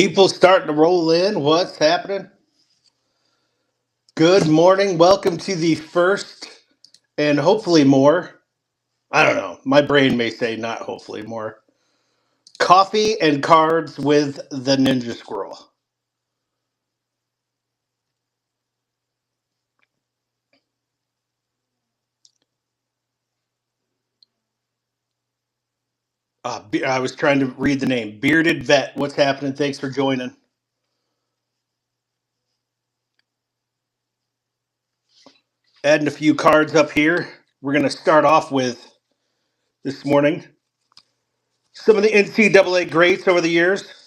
People starting to roll in. What's happening? Good morning. Welcome to the first and hopefully more. I don't know. My brain may say not hopefully more. Coffee and cards with the Ninja Squirrel. I was trying to read the name. Bearded Vet. What's happening? Thanks for joining. Adding a few cards up here. We're going to start off with this morning some of the NCAA greats over the years.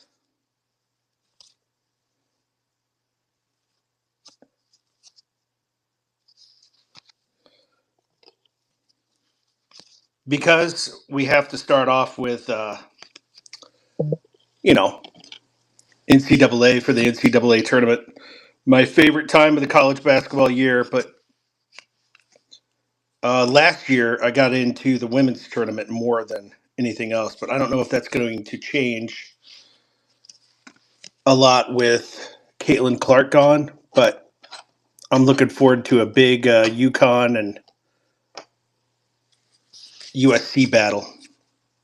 Because we have to start off with, you know, NCAA for the NCAA tournament. My favorite time of the college basketball year, but last year I got into the women's tournament more than anything else. But I don't know if that's going to change a lot with Caitlin Clark gone. But I'm looking forward to a big UConn and USC battle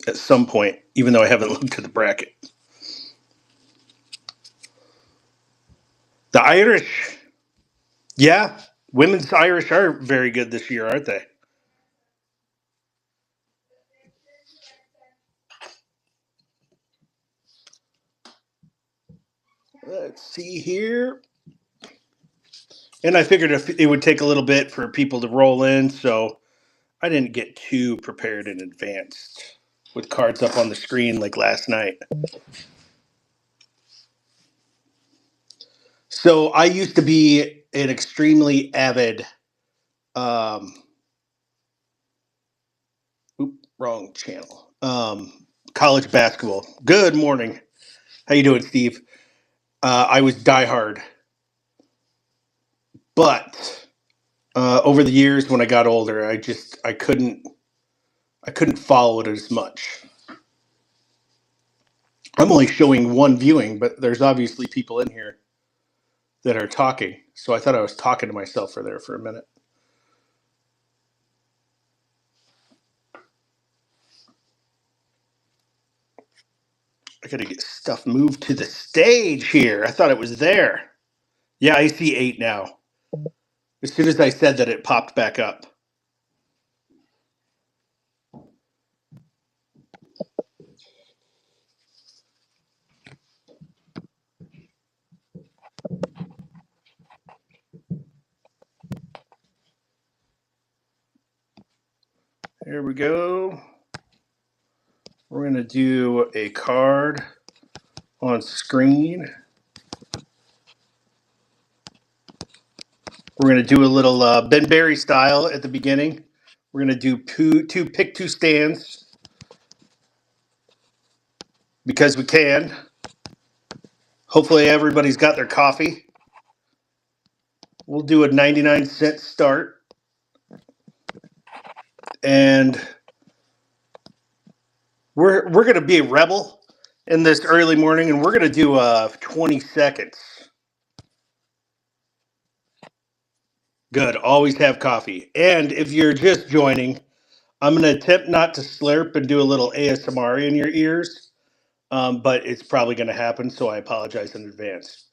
at some point, even though I haven't looked at the bracket. The Irish, yeah, women's Irish are very good this year, aren't they? Let's see here. And I figured if it would take a little bit for people to roll in, so I didn't get too prepared in advance with cards up on the screen like last night. So I used to be an extremely avid, um, wrong channel, college basketball. Good morning. How you doing, Steve? I was diehard, but over the years when I got older, I couldn't follow it as much. I'm only showing one viewing, but there's obviously people in here that are talking. So I thought I was talking to myself for a minute. I gotta get stuff moved to the stage here. I thought it was there. Yeah, I see 8 now. As soon as I said that, it popped back up. There we go. We're gonna do a card on screen. We're gonna do a little Ben Berry style at the beginning. We're gonna do two pick two stands because we can. Hopefully everybody's got their coffee. We'll do a 99-cent start. And we're gonna be a rebel in this early morning, and we're gonna do 20 seconds. Good. Always have coffee. And if you're just joining, I'm gonna attempt not to slurp and do a little ASMR in your ears, but it's probably gonna happen, so I apologize in advance.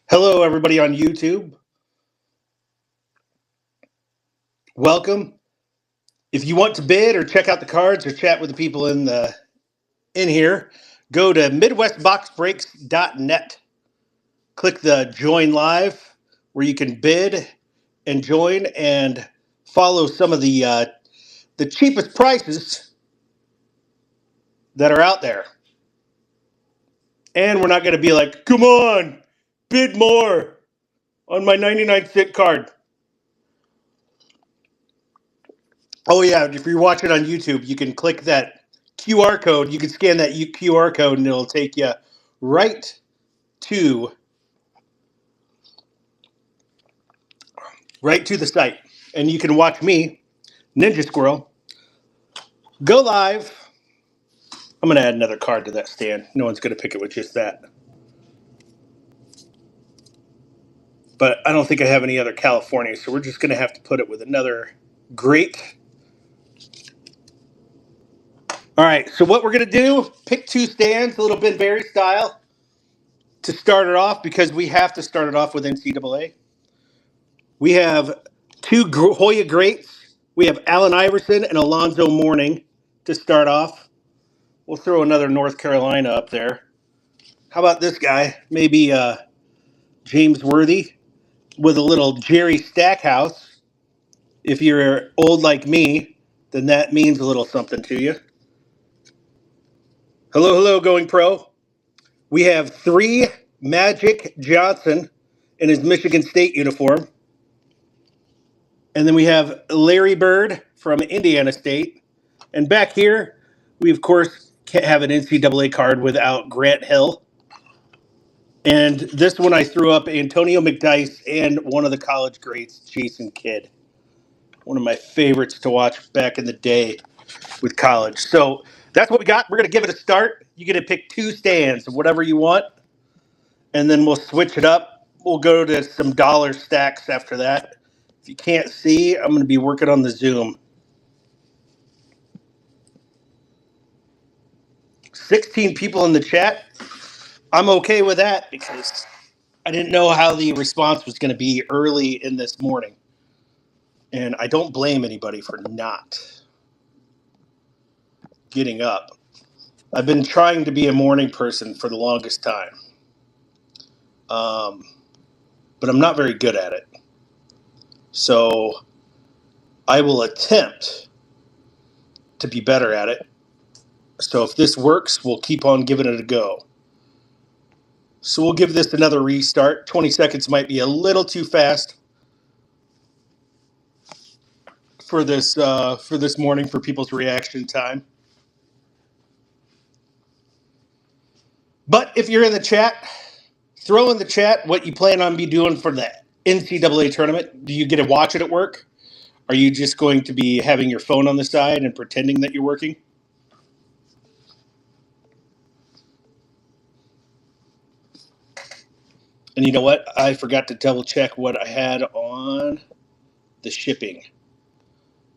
Hello, everybody on YouTube. Welcome. If you want to bid or check out the cards or chat with the people in here, go to MidwestBoxBreaks.net. Click the join live where you can bid and join and follow some of the cheapest prices that are out there. And we're not going to be like, come on, bid more on my 99-cent card. Oh, yeah, if you're watching on YouTube, you can click that QR code. You can scan that QR code, and it'll take you right to the site. And you can watch me, Ninja Squirrel, go live. I'm going to add another card to that stand. No one's going to pick it with just that. but I don't think I have any other California, so we're just going to have to put it with another great. All right, so what we're going to do, pick two stands, a little Ben Berry style, to start it off, because we have to start it off with NCAA. We have two Hoya greats. We have Allen Iverson and Alonzo Mourning to start off. We'll throw another North Carolina up there. How about this guy? Maybe James Worthy with a little Jerry Stackhouse. If you're old like me, then that means a little something to you. Hello, hello, Going Pro. We have three Magic Johnson in his Michigan State uniform. And then we have Larry Bird from Indiana State. And back here, we, of course, can't have an NCAA card without Grant Hill. And this one I threw up Antonio McDyess and one of the college greats, Jason Kidd. One of my favorites to watch back in the day with college. So that's what we got. We're going to give it a start. You get to pick two stands, whatever you want. And then we'll switch it up. We'll go to some dollar stacks after that. If you can't see, I'm going to be working on the Zoom. 16 people in the chat. I'm okay with that because I didn't know how the response was going to be early in this morning. And I don't blame anybody for not getting up. I've been trying to be a morning person for the longest time. But I'm not very good at it. So I will attempt to be better at it. So if this works, we'll keep on giving it a go. So we'll give this another restart. 20 seconds might be a little too fast for this morning for people's reaction time. But if you're in the chat, throw in the chat what you plan on be doing for the NCAA tournament. Do you get to watch it at work? Are you just going to be having your phone on the side and pretending that you're working? And you know what? I forgot to double check what I had on the shipping.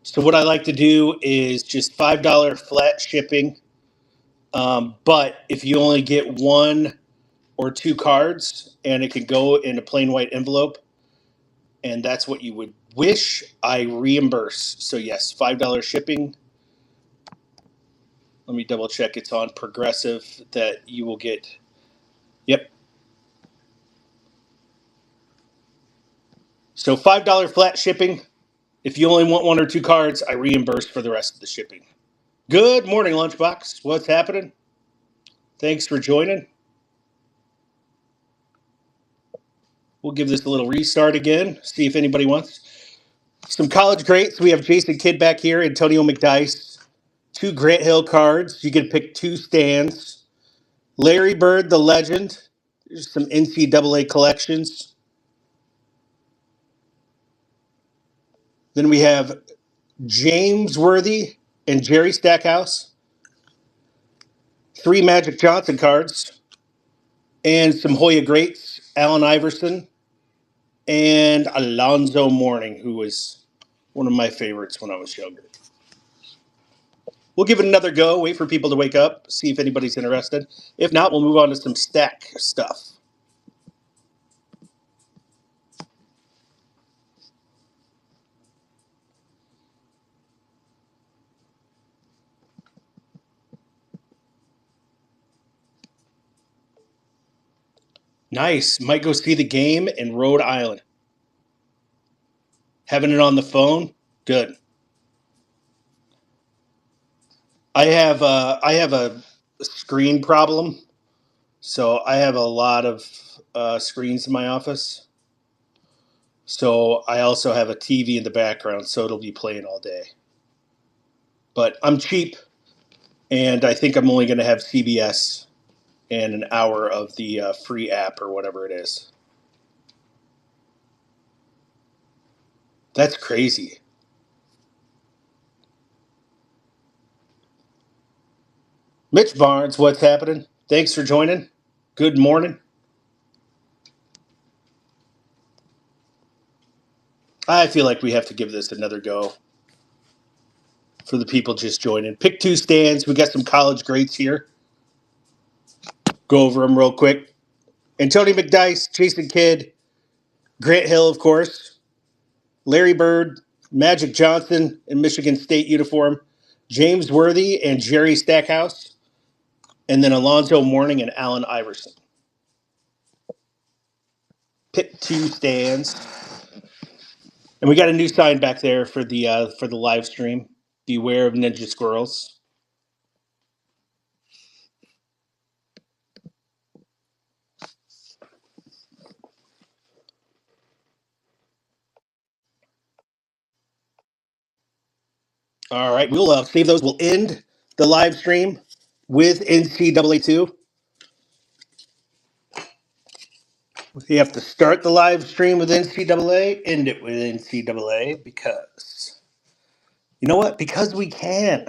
So what I like to do is just $5 flat shipping. But if you only get one or two cards and it can go in a plain white envelope, and that's what you would wish, I reimburse. So yes, $5 shipping. Let me double check it's on Progressive that you will get. Yep. So $5 flat shipping. If you only want one or two cards, I reimburse for the rest of the shipping. Good morning, Lunchbox. What's happening? Thanks for joining. We'll give this a little restart again, see if anybody wants. Some college greats. We have Jason Kidd back here, Antonio McDyess, two Grant Hill cards. You get to pick two stands. Larry Bird, the legend. There's some NCAA collections. Then we have James Worthy and Jerry Stackhouse. Three Magic Johnson cards. And some Hoya greats, Allen Iverson and Alonzo Mourning, who was one of my favorites when I was younger. We'll give it another go, wait for people to wake up, see if anybody's interested. If not, we'll move on to some stack stuff. Nice. Might go see the game in Rhode Island. Having it on the phone? Good. I have a screen problem, so I have a lot of screens in my office. So I also have a TV in the background, so it'll be playing all day. But I'm cheap, and I think I'm only going to have CBS and an hour of the free app or whatever it is. That's crazy. Mitch Barnes, what's happening? Thanks for joining. Good morning. I feel like we have to give this another go for the people just joining. Pick two stands. We got some college greats here. Go over them real quick. Antonio McDyess, Jason Kidd, Grant Hill, of course, Larry Bird, Magic Johnson in Michigan State uniform, James Worthy and Jerry Stackhouse, and then Alonzo Mourning and Allen Iverson. Pick two stands. And we got a new sign back there for the live stream. Beware of Ninja Squirrels. All right, we'll save those. We'll end the live stream with NCAA 2. We have to start the live stream with NCAA, end it with NCAA because, you know what? Because we can.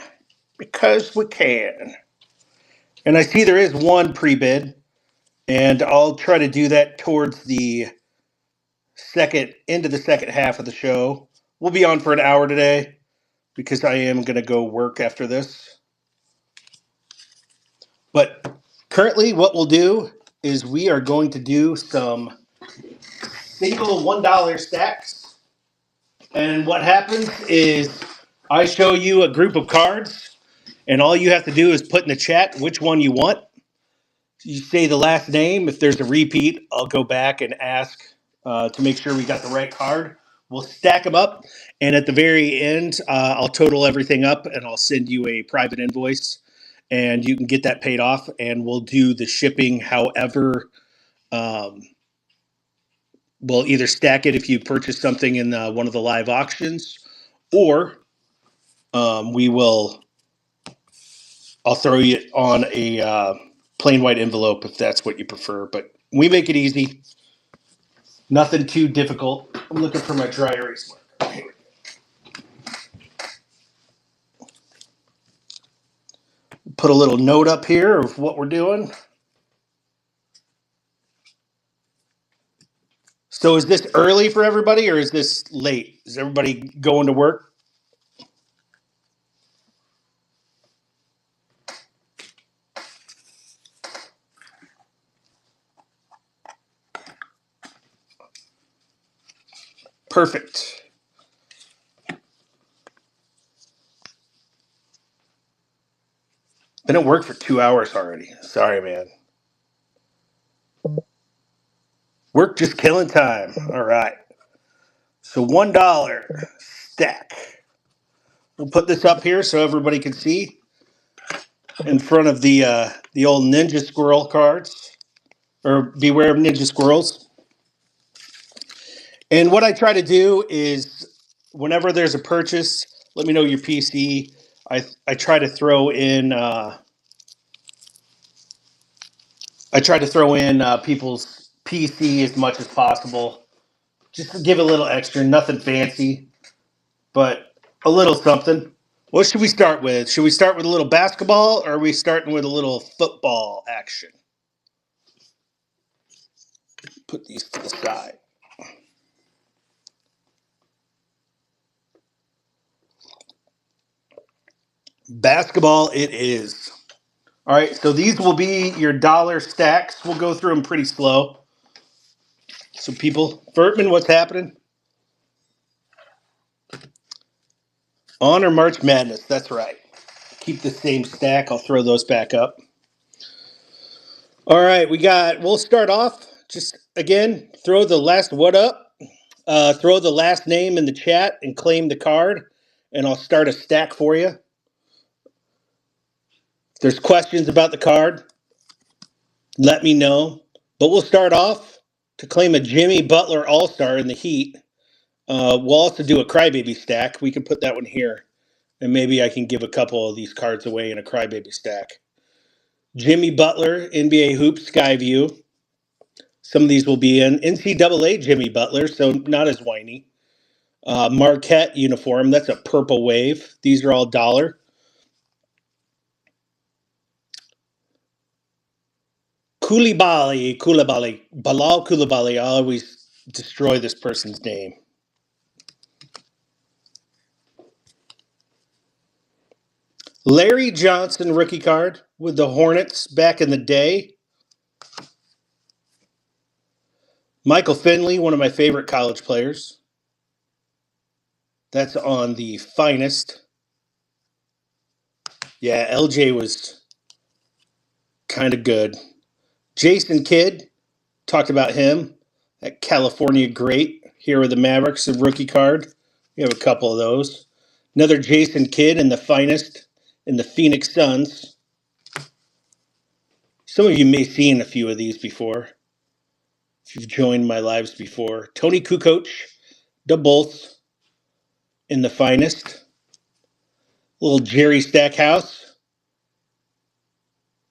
Because we can. And I see there is one pre-bid, and I'll try to do that towards the end of the second half of the show. We'll be on for an hour today because I am going to go work after this. But currently what we'll do is we are going to do some single $1 stacks. And what happens is I show you a group of cards, and all you have to do is put in the chat which one you want. You say the last name. If there's a repeat, I'll go back and ask to make sure we got the right card. We'll stack them up, and at the very end, I'll total everything up, and I'll send you a private invoice, and you can get that paid off, and we'll do the shipping however. We'll either stack it if you purchase something in one of the live auctions, or we will. I'll throw you on a plain white envelope if that's what you prefer. But we make it easy. Nothing too difficult. I'm looking for my dry erase marker. Put a little note up here of what we're doing. So is this early for everybody or is this late? Is everybody going to work? Perfect. Been at work for 2 hours already. Sorry, man. Work just killing time. All right. So $1 stack. We'll put this up here so everybody can see in front of the old Ninja Squirrel cards, or beware of Ninja Squirrels. And what I try to do is whenever there's a purchase, let me know your PC. I try to throw in people's PC as much as possible, just to give a little extra. Nothing fancy, but a little something. What should we start with? Should we start with a little basketball, or are we starting with a little football action? Put these to the side. Basketball it is. All right, so these will be your dollar stacks. We'll go through them pretty slow. So people, Vertman, what's happening? Honor March Madness, that's right. Keep the same stack. I'll throw those back up. All right, we'll start off. Just again, throw the last what up. Throw the last name in the chat and claim the card, and I'll start a stack for you. If there's questions about the card, let me know. But we'll start off to claim a Jimmy Butler All-Star in the Heat. We'll also do a Crybaby stack. We can put that one here, and maybe I can give a couple of these cards away in a Crybaby stack. Jimmy Butler, NBA Hoops, Skyview. Some of these will be in NCAA Jimmy Butler, so not as whiny. Marquette uniform, that's a purple wave. These are all dollar. Bilal Koulibaly. I always destroy this person's name. Larry Johnson rookie card with the Hornets back in the day. Michael Finley, one of my favorite college players. That's on the finest. Yeah, LJ was kind of good. Jason Kidd, talked about him. That California great here with the Mavericks, the rookie card. We have a couple of those. Another Jason Kidd in the finest in the Phoenix Suns. Some of you may have seen a few of these before, if you've joined my lives before. Tony Kukoc, the Bulls in the finest. Little Jerry Stackhouse.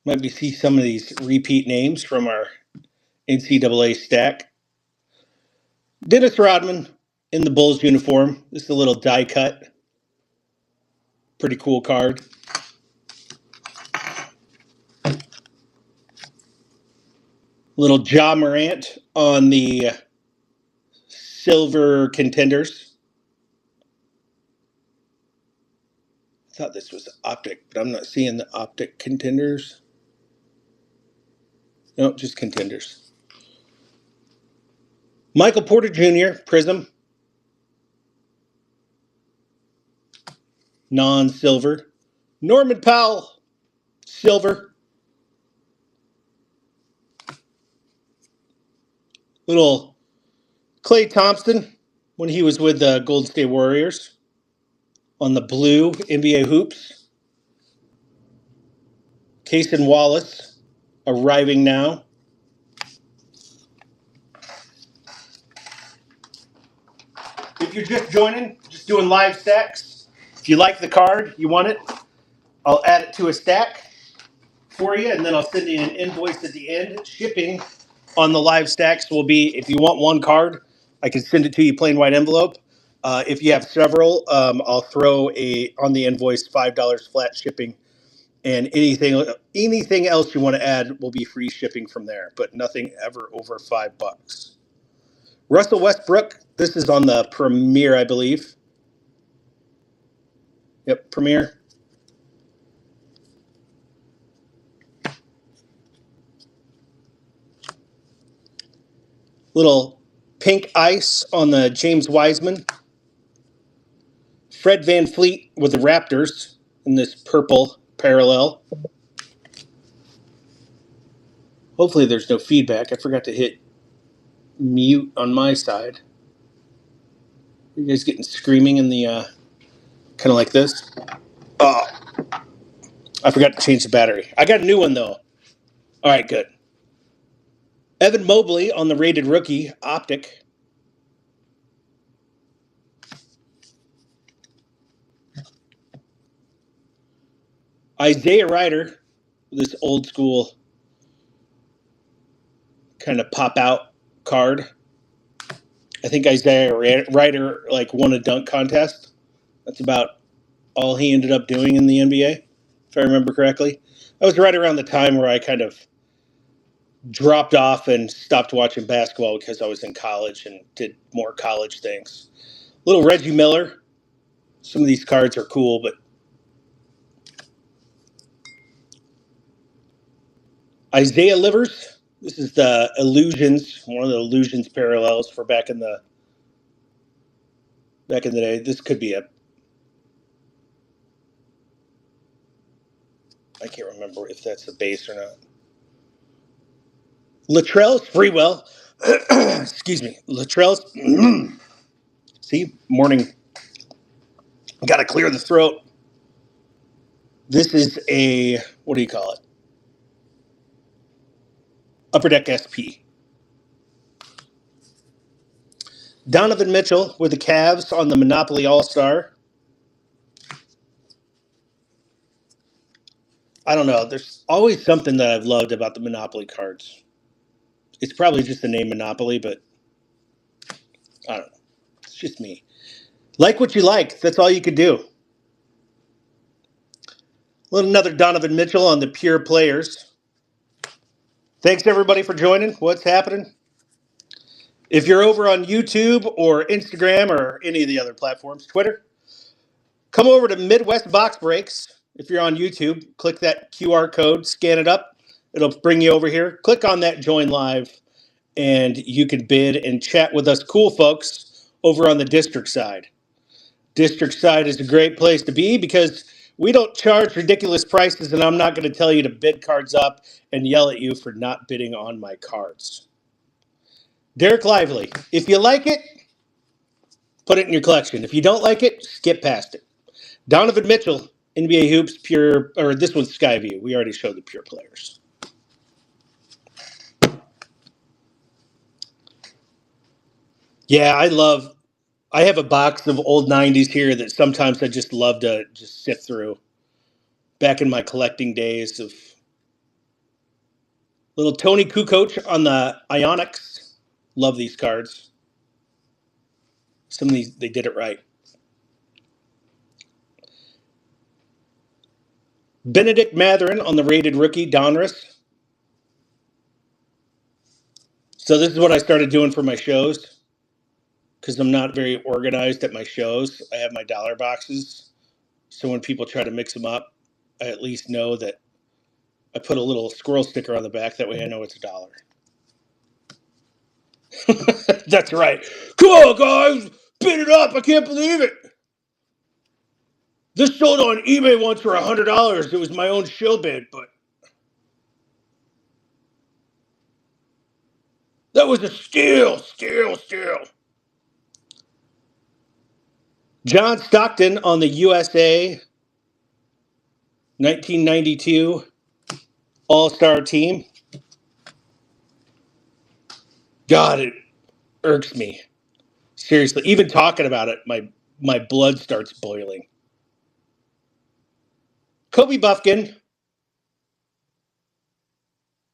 Might be see some of these repeat names from our NCAA stack. Dennis Rodman in the Bulls uniform. This is a little die cut. Pretty cool card. Little Ja Morant on the silver contenders. I thought this was optic, but I'm not seeing the optic contenders. No, just contenders. Michael Porter Jr., Prism. Non-silver. Norman Powell, silver. Little Klay Thompson when he was with the Golden State Warriors on the blue NBA hoops. Cason Wallace arriving now. If you're just joining, just doing live stacks, if you like the card, you want it, I'll add it to a stack for you, and then I'll send you an invoice at the end. Shipping on the live stacks will be, if you want one card, I can send it to you plain white envelope. If you have several, I'll throw on the invoice $5 flat shipping, and anything else you want to add will be free shipping from there, but nothing ever over $5. Russell Westbrook, this is on the Premier, I believe. Yep, Premier. Little pink ice on the James Wiseman. Fred VanVleet with the Raptors in this purple parallel. Hopefully there's no feedback. I forgot to hit mute on my side. You guys getting screaming in the, kind of like this? Oh, I forgot to change the battery. I got a new one, though. All right, good. Evan Mobley on the rated rookie, optic. Isaiah Ryder, this old school kind of pop out card. I think Isaiah Ryder won a dunk contest. That's about all he ended up doing in the NBA, if I remember correctly. That was right around the time where I kind of dropped off and stopped watching basketball because I was in college and did more college things. Little Reggie Miller. Some of these cards are cool, but Isaiah Livers. This is the Illusions, one of the Illusions parallels for back in the day. This could be I can't remember if that's a base or not. Latrell Sprewell. Excuse me. Latrell. See, morning. Got to clear the throat. This is a, what do you call it? Upper Deck SP. Donovan Mitchell with the Cavs on the Monopoly All-Star. I don't know. There's always something that I've loved about the Monopoly cards. It's probably just the name Monopoly, but I don't know. It's just me. Like what you like. That's all you could do. Another Donovan Mitchell on the Pure Players. Thanks, everybody, for joining. What's happening? If you're over on YouTube or Instagram or any of the other platforms, Twitter, come over to Midwest Box Breaks. If you're on YouTube, click that QR code, scan it up. It'll bring you over here. Click on that join live, and you can bid and chat with us cool folks over on the district side. District side is a great place to be because we don't charge ridiculous prices, and I'm not going to tell you to bid cards up and yell at you for not bidding on my cards. Derek Lively, if you like it, put it in your collection. If you don't like it, skip past it. Donovan Mitchell, NBA Hoops, pure, or this one's Skyview. We already showed the pure players. Yeah, I have a box of old 90s here that sometimes I just love to just sift through. Back in my collecting days of little Tony Kukoc on the Ionics. Love these cards. Some of these, they did it right. Benedict Mathurin on the rated rookie, Donruss. So this is what I started doing for my shows because I'm not very organized at my shows. I have my dollar boxes. So when people try to mix them up, I at least know that I put a little squirrel sticker on the back. That way I know it's $1. That's right. Come on, guys. Bid it up. I can't believe it. This sold on eBay once for $100. It was my own show bid, but that was a steal. John Stockton on the USA 1992 All-Star team. God, it irks me. Seriously, even talking about it, my blood starts boiling. Kobe Buffkin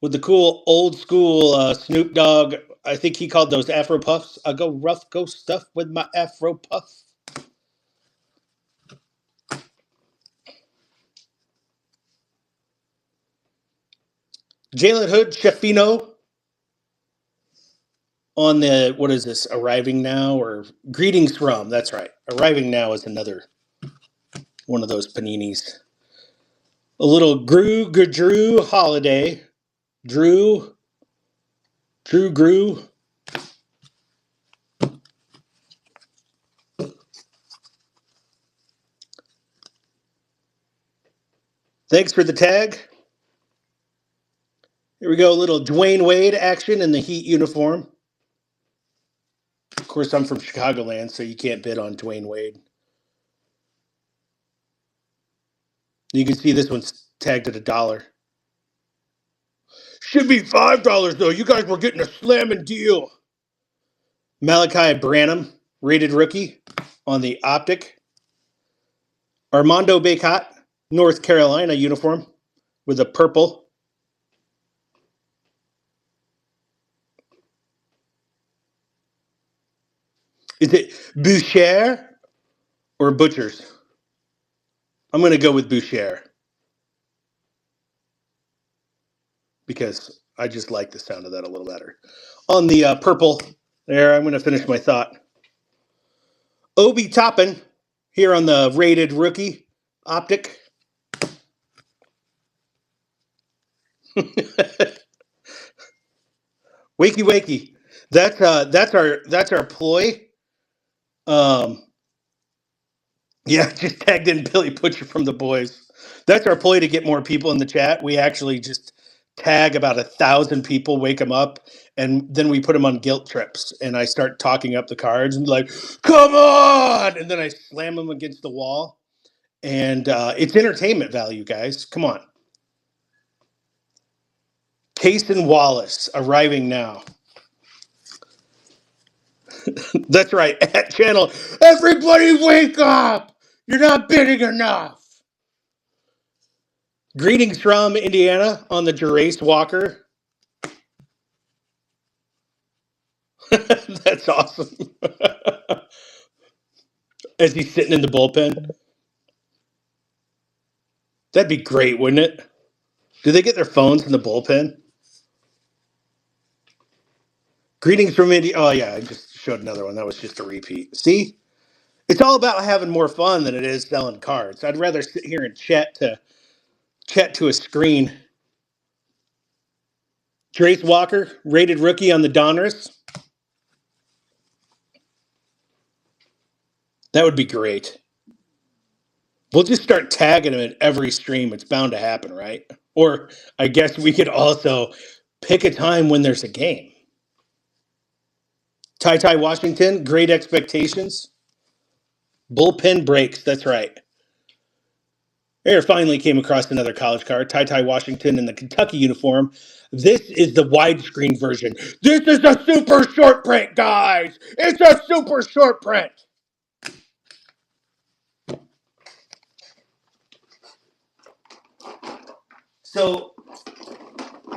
with the cool old school Snoop Dogg. I think he called those Afro Puffs. I go rough, go stuff with my Afro Puff. Jalen Hood, Sheffino on the, what is this, Arriving Now or Greetings From? That's right. Arriving Now is another one of those paninis. A little Drew Holiday. Drew. Thanks for the tag. Here we go. A little Dwayne Wade action in the Heat uniform. Of course, I'm from Chicagoland, so you can't bid on Dwayne Wade. You can see this one's tagged at $1. Should be $5 though. You guys were getting a slamming deal. Malachi Branham, rated rookie on the Optic. Armando Bacot, North Carolina uniform with a purple. Is it Boucher or Butchers? I'm going to go with Boucher because I just like the sound of that a little better. On the purple, there, I'm going to finish my thought. Obi Toppin here on the rated rookie Optic. Wakey. That's our ploy. Yeah, just tagged in Billy Butcher from the boys. That's our ploy to get more people in the chat. We actually just tag about 1,000 people, wake them up, and then we put them on guilt trips. And I start talking up the cards and be like, "Come on!" And then I slam them against the wall. And it's entertainment value, guys. Come on. Cason Wallace arriving now. That's right. At channel, everybody wake up! You're not bidding enough. Greetings from Indiana on the Jerace Walker. That's awesome. As he's sitting in the bullpen. That'd be great, wouldn't it? Do they get their phones in the bullpen? Greetings from India. Oh, yeah, I just showed another one. That was just a repeat. See? It's all about having more fun than it is selling cards. I'd rather sit here and chat to a screen. Trace Walker, rated rookie on the Donruss. That would be great. We'll just start tagging him at every stream. It's bound to happen, right? Or I guess we could also pick a time when there's a game. Ty Washington, great expectations. Bullpen breaks. That's right. Air finally came across another college card. Ty Washington in the Kentucky uniform. This is the widescreen version. This is a super short print, guys. It's a super short print. So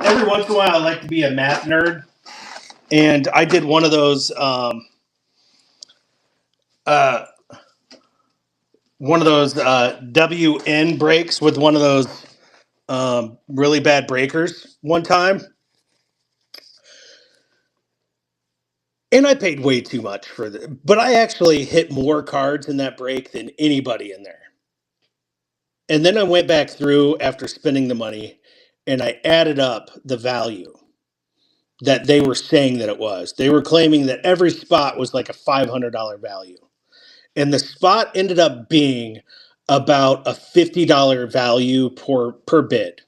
every once in a while, I like to be a math nerd, and I did one of those. Uh, one of those WN breaks with one of those really bad breakers one time. And I paid way too much for it. But I actually hit more cards in that break than anybody in there. And then I went back through after spending the money and I added up the value that they were saying that it was. They were claiming that every spot was like a $500 value. And the spot ended up being about a $50 value per bid.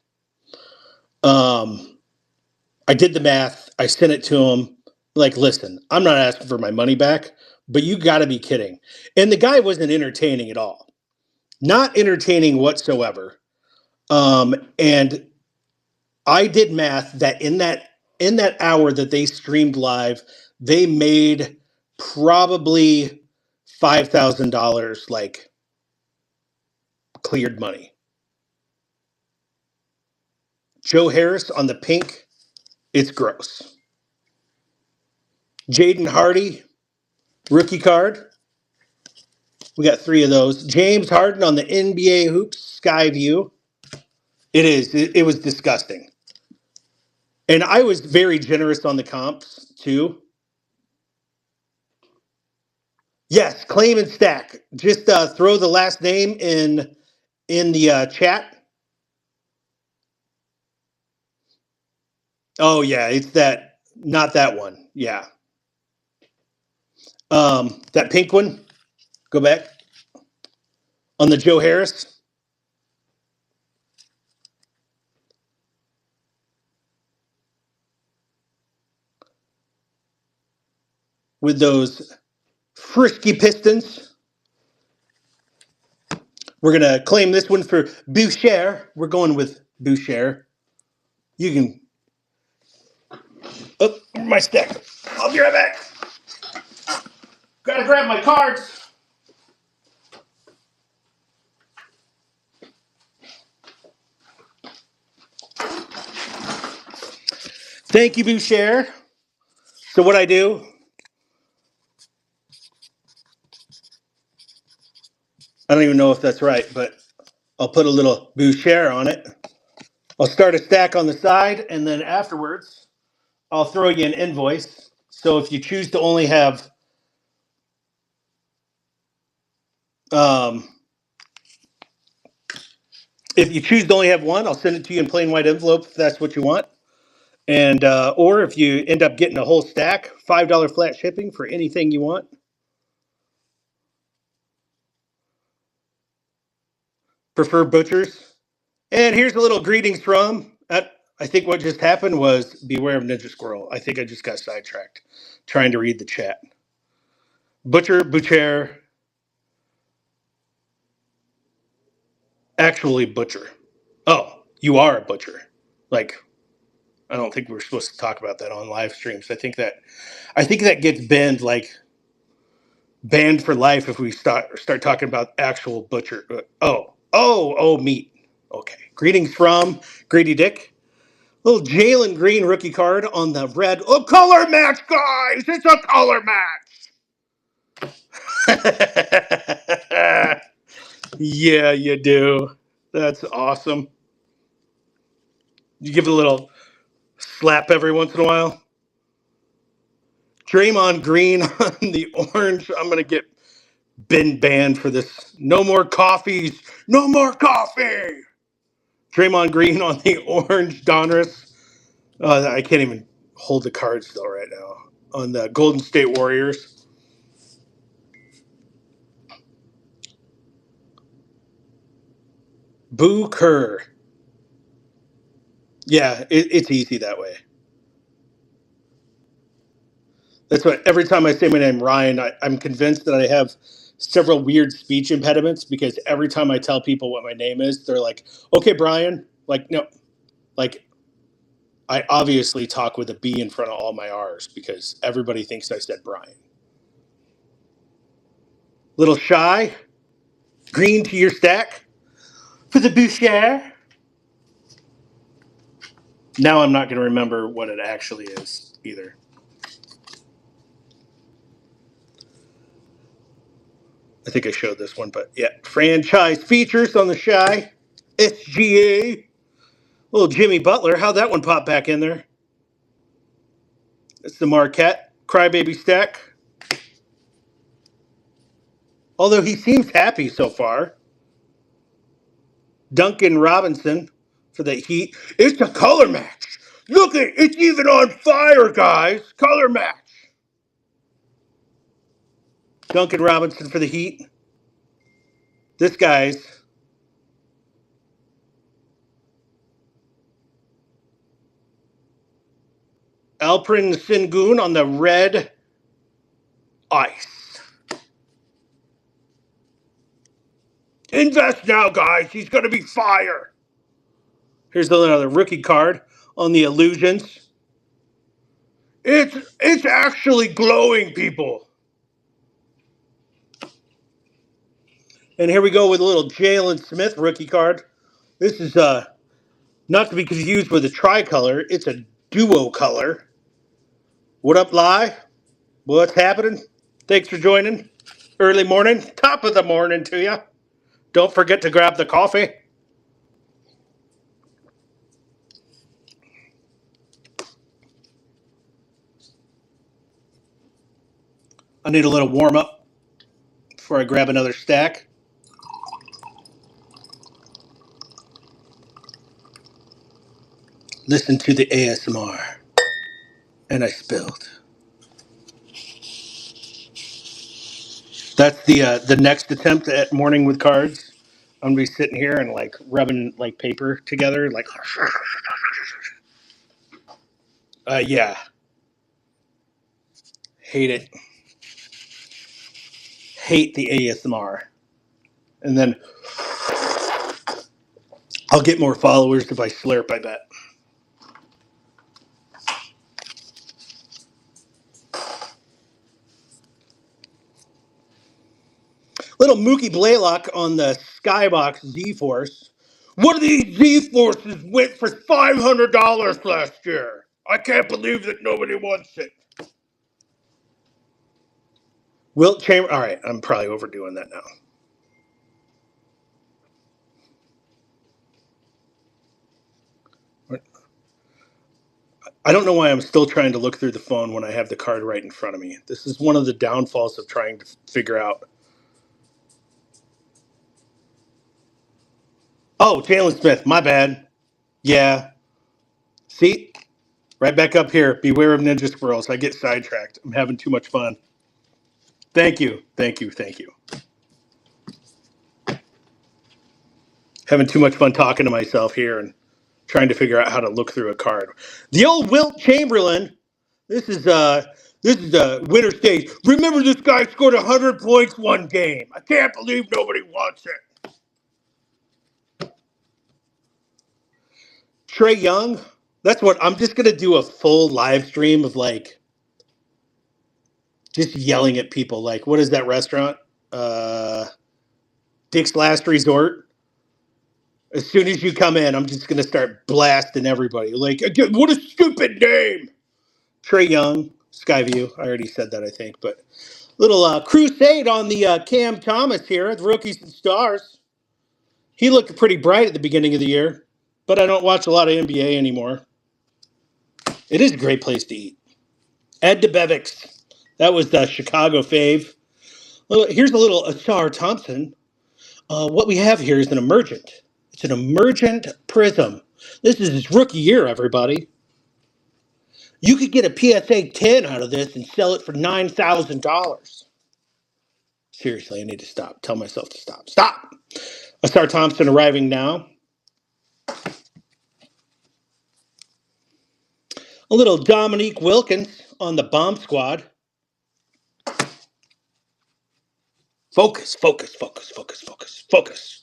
I did the math. I sent it to him. Like, listen, I'm not asking for my money back, but you got to be kidding. And the guy wasn't entertaining at all. Not entertaining whatsoever. And I did math that in that hour that they streamed live, they made probably $5,000 like cleared money. Joe Harris on the pink, it's gross. Jaden Hardy, rookie card. We got 3 of those. James Harden on the NBA Hoops Skyview. It is. It was disgusting. And I was very generous on the comps too. Yes, claim and stack. Just throw the last name in the chat. Oh yeah, it's that. Not that one. Yeah. That pink one. Go back on the Joe Harris. With those frisky Pistons. We're going to claim this one for Boucher. We're going with Boucher. You can... Oh, my stack. I'll be right back. Gotta grab my cards. Thank you, Boucher. So what I do... I don't even know if that's right, but I'll put a little Boucher on it. I'll start a stack on the side, and then afterwards, I'll throw you an invoice. So if you choose to only have if you choose to only have one, I'll send it to you in plain white envelope if that's what you want. And or if you end up getting a whole stack, $5 flat shipping for anything you want. Prefer butchers. And here's a little greetings from. I think what just happened was beware of NinjaSquirrel. I think I just got sidetracked trying to read the chat. Butcher, actually butcher. Oh, you are a butcher. Like, I don't think we're supposed to talk about that on live streams. I think that gets banned for life if we start talking about actual butcher. Meat. Okay. Greetings from Grady Dick. Little Jalen Green rookie card on the red. Oh, color match, guys! It's a color match. Yeah, you do. That's awesome. You give it a little slap every once in a while. Draymond Green on the orange. I'm gonna get been banned for this. No more coffees. No more coffee. Draymond Green on the orange Donruss. I can't even hold the cards though right now. On the Golden State Warriors. Boo Kerr. Yeah, it's easy that way. That's what every time I say my name, Ryan, I'm convinced that I have several weird speech impediments because every time I tell people what my name is, they're like, okay, Brian. Like, no, like, I obviously talk with a B in front of all my R's because everybody thinks I said Brian. Little shy, green to your stack for the Boucher. Now I'm not going to remember what it actually is either. I think I showed this one, but yeah. Franchise features on the Shy. SGA. Little Jimmy Butler. How'd that one pop back in there? It's the Marquette Crybaby stack. Although he seems happy so far. Duncan Robinson for the Heat. It's a color match. Look at it's even on fire, guys. Color match. Duncan Robinson for the Heat. This guy's Alprin Sengun on the red ice. Invest now, guys. He's going to be fire. Here's another rookie card on the Illusions. It's actually glowing, people. And here we go with a little Jalen Smith rookie card. This is not to be confused with a tricolor. It's a duo color. What up, Lie? What's happening? Thanks for joining. Early morning, top of the morning to you. Don't forget to grab the coffee. I need a little warm up before I grab another stack. Listen to the ASMR. And I spilled. That's the next attempt at morning with cards. I'm gonna be sitting here and like rubbing like paper together, like yeah. Hate it. Hate the ASMR. And then I'll get more followers if I slurp, I bet. Little Mookie Blaylock on the Skybox Z-Force. One of these Z-Forces went for $500 last year. I can't believe that nobody wants it. Wilt Chamber. All right, I'm probably overdoing that now. I don't know why I'm still trying to look through the phone when I have the card right in front of me. This is one of the downfalls of trying to figure out. Oh, Jalen Smith, my bad. Yeah. See? Right back up here. Beware of Ninja Squirrels. I get sidetracked. I'm having too much fun. Thank you. Thank you. Thank you. Having too much fun talking to myself here and trying to figure out how to look through a card. The old Wilt Chamberlain. This is winner stage. Remember, this guy scored 100 points one game. I can't believe nobody wants it. Trey Young. That's what I'm just gonna do a full live stream of like just yelling at people. Like, what is that restaurant? Dick's Last Resort. As soon as you come in, I'm just gonna start blasting everybody. Like, again, what a stupid name. Trey Young, Skyview. I already said that, I think. But little crusade on the Cam Thomas here, the rookies and stars. He looked pretty bright at the beginning of the year, but I don't watch a lot of NBA anymore. It is a great place to eat. Ed DeBevics. That was the Chicago fave. Well, here's a little Ashar Thompson. What we have here is an emergent. It's an emergent prism. This is his rookie year, everybody. You could get a PSA 10 out of this and sell it for $9,000. Seriously, I need to stop. Tell myself to stop. Stop! Ashar Thompson arriving now. A little Dominique Wilkins on the bomb squad. Focus, focus, focus, focus, focus, focus.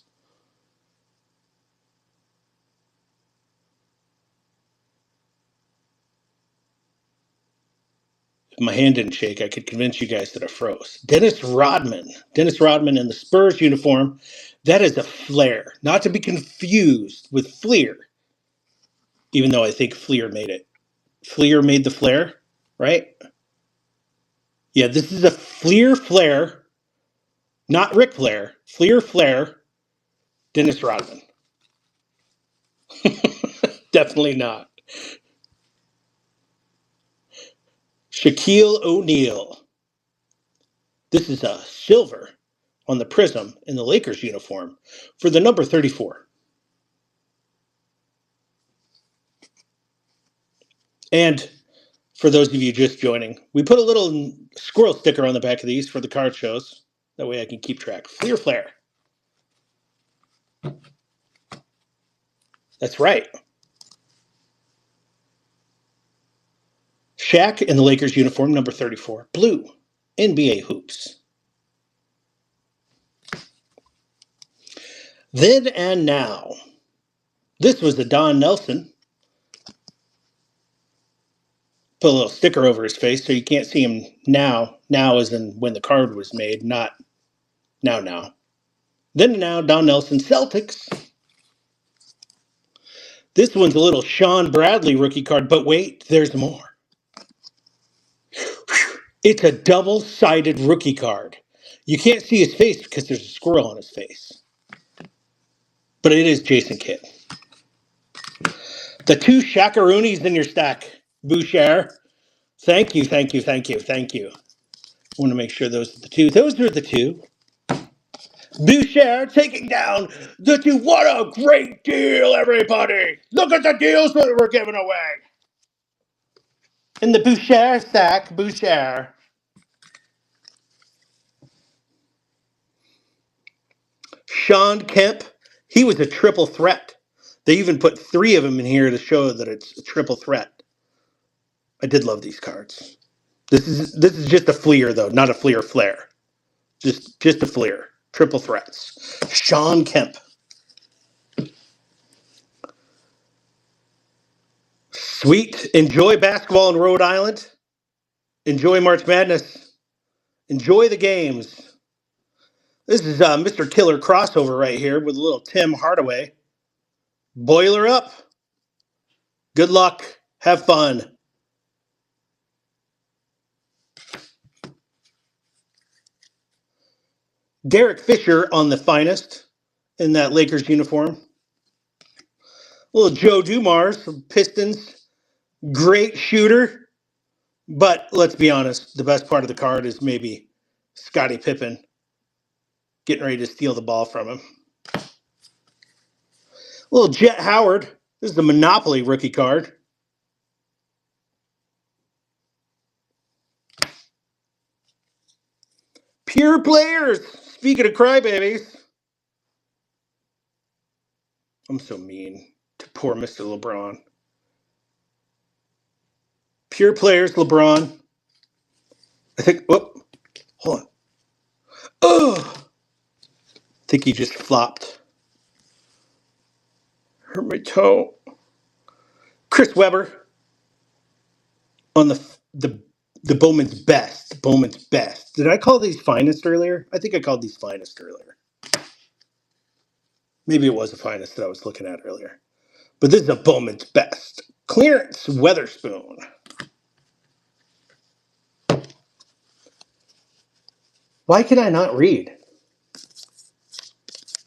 If my hand didn't shake, I could convince you guys that I froze. Dennis Rodman. Dennis Rodman in the Spurs uniform. That is a flare. Not to be confused with Fleer, even though I think Fleer made it. Fleer made the flare, right? Yeah, this is a Fleer flare, not Ric Flair. Fleer flare, Dennis Rodman. Definitely not. Shaquille O'Neal. This is a silver on the prism in the Lakers uniform for the number 34. And for those of you just joining, we put a little squirrel sticker on the back of these for the card shows. That way I can keep track. Fleer flare. That's right. Shaq in the Lakers uniform, number 34. Blue. NBA hoops. Then and now. This was the Don Nelson. Put a little sticker over his face so you can't see him now. Now as in when the card was made, not now. Then and now, Don Nelson Celtics. This one's a little Sean Bradley rookie card, but wait, there's more. It's a double-sided rookie card. You can't see his face because there's a squirrel on his face. But it is Jason Kidd. The two Shaqaroonies in your stack, Boucher. Thank you, thank you, thank you, thank you. I want to make sure those are the two. Those are the two. Boucher taking down the two. What a great deal, everybody. Look at the deals that we're giving away. In the Boucher stack, Boucher. Sean Kemp, he was a triple threat. They even put three of them in here to show that it's a triple threat. I did love these cards. This is just a Fleer though, not a Fleer flare. Just a Fleer. Triple threats. Sean Kemp. Sweet. Enjoy basketball in Rhode Island. Enjoy March Madness. Enjoy the games. This is Mr. Killer crossover right here with a little Tim Hardaway. Boiler up. Good luck. Have fun. Derek Fisher on the finest in that Lakers uniform. Little Joe Dumars, Pistons. Great shooter. But let's be honest, the best part of the card is maybe Scottie Pippen getting ready to steal the ball from him. Little Jet Howard. This is the Monopoly rookie card. Pure players. Speaking of crybabies. I'm so mean to poor Mr. LeBron. Pure players, LeBron. I think, whoop, hold on. Oh, I think he just flopped. Hurt my toe. Chris Webber on the Bowman's best. Bowman's best. Did I call these finest earlier? I think I called these finest earlier. Maybe it was a finest that I was looking at earlier. But this is a Bowman's best. Clarence Weatherspoon. Why can I not read?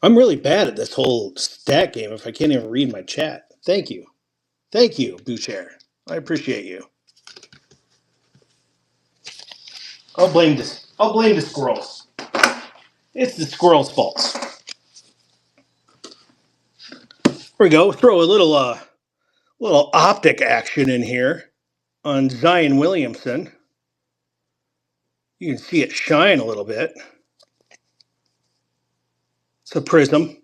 I'm really bad at this whole stat game if I can't even read my chat. Thank you. Thank you, Boucher. I appreciate you. I'll blame the squirrels. It's the squirrel's fault. Here we go. Throw a little optic action in here on Zion Williamson. You can see it shine a little bit. It's a prism.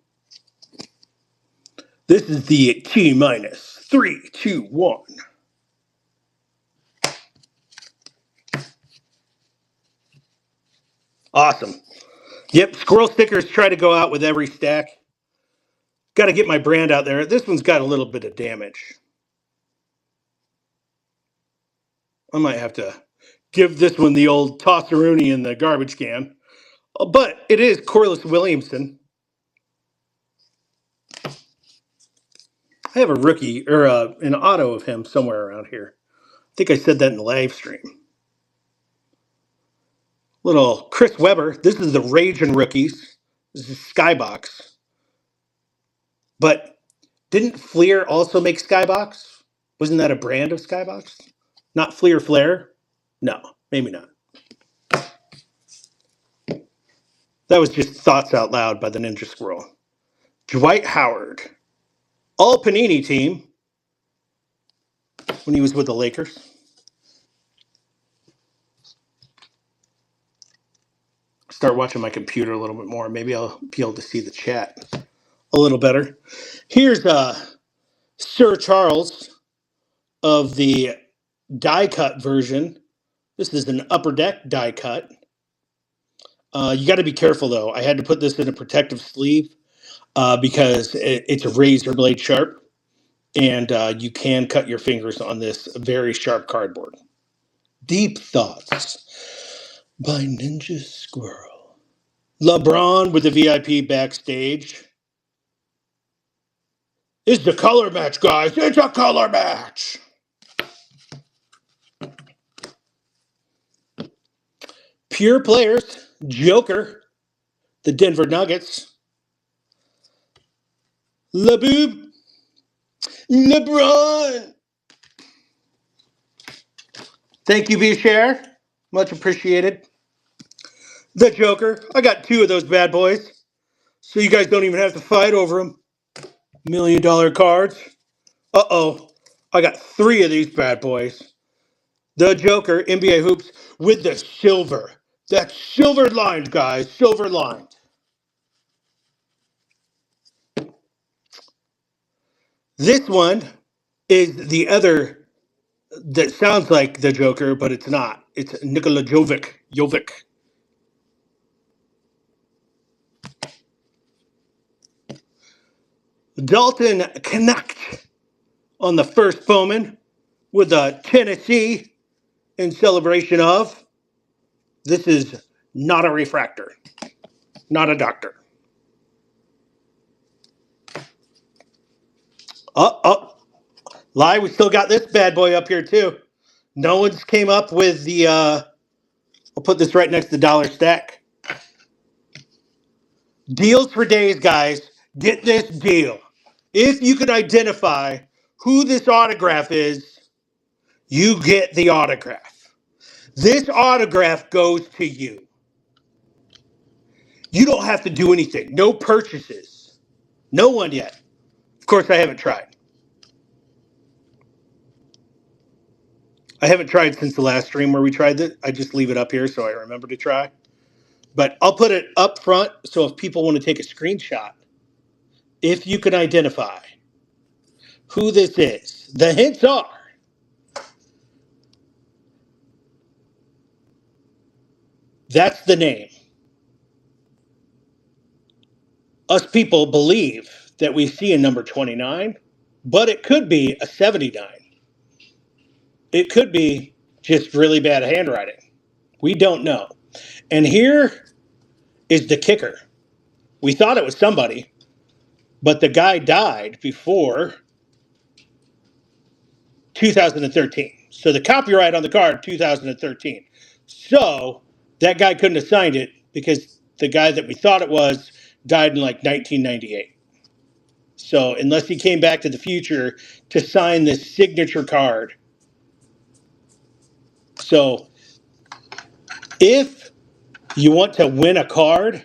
This is the T minus 3, 2, 1. Awesome. Yep, squirrel stickers try to go out with every stack. Got to get my brand out there. This one's got a little bit of damage. I might have to give this one the old tosseroonie in the garbage can. But it is Corliss Williamson. I have a rookie, or an auto of him somewhere around here. I think I said that in the live stream. Little Chris Webber. This is the Raging Rookies. This is Skybox. But didn't Fleer also make Skybox? Wasn't that a brand of Skybox? Not Fleer Flare? No, maybe not. That was just thoughts out loud by the Ninja Squirrel. Dwight Howard. All Panini team when he was with the Lakers. Start watching my computer a little bit more. Maybe I'll be able to see the chat a little better. Here's Sir Charles of the die cut version. This is an upper deck die cut. You got to be careful though. I had to put this in a protective sleeve because it's a razor blade sharp, and you can cut your fingers on this very sharp cardboard. Deep Thoughts by Ninja Squirrel. LeBron with the VIP backstage. It's the color match, guys. It's a color match. Pure players. Joker. The Denver Nuggets. LeBoob. LeBron. Thank you, V-Share. Much appreciated. The Joker. I got 2 of those bad boys. So you guys don't even have to fight over them. $1 million cards. Uh-oh. I got 3 of these bad boys. The Joker, NBA Hoops, with the silver. That's silver lined, guys. Silver lined. This one is the other that sounds like the Joker, but it's not. It's Nikola Jovic. Dalton Knacht on the first Bowman with a Tennessee in celebration of. This is not a refractor, not a doctor. Lie, we still got this bad boy up here too. No one's came up with the, I'll put this right next to Dollar Stack. Deals for days, guys. Get this deal. If you can identify who this autograph is, you get the autograph. This autograph goes to you. You don't have to do anything. No purchases. No one yet. Of course, I haven't tried. I haven't tried since the last stream where we tried it. I just leave it up here so I remember to try. But I'll put it up front so if people want to take a screenshot, if you can identify who this is. The hints are that's the name. Us people believe that we see a number 29, but it could be a 79. It could be just really bad handwriting. We don't know. And here is the kicker. We thought it was somebody, but the guy died before 2013. So the copyright on the card, 2013. So that guy couldn't have signed it because the guy that we thought it was died in like 1998. So unless he came back to the future to sign this signature card. So if you want to win a card,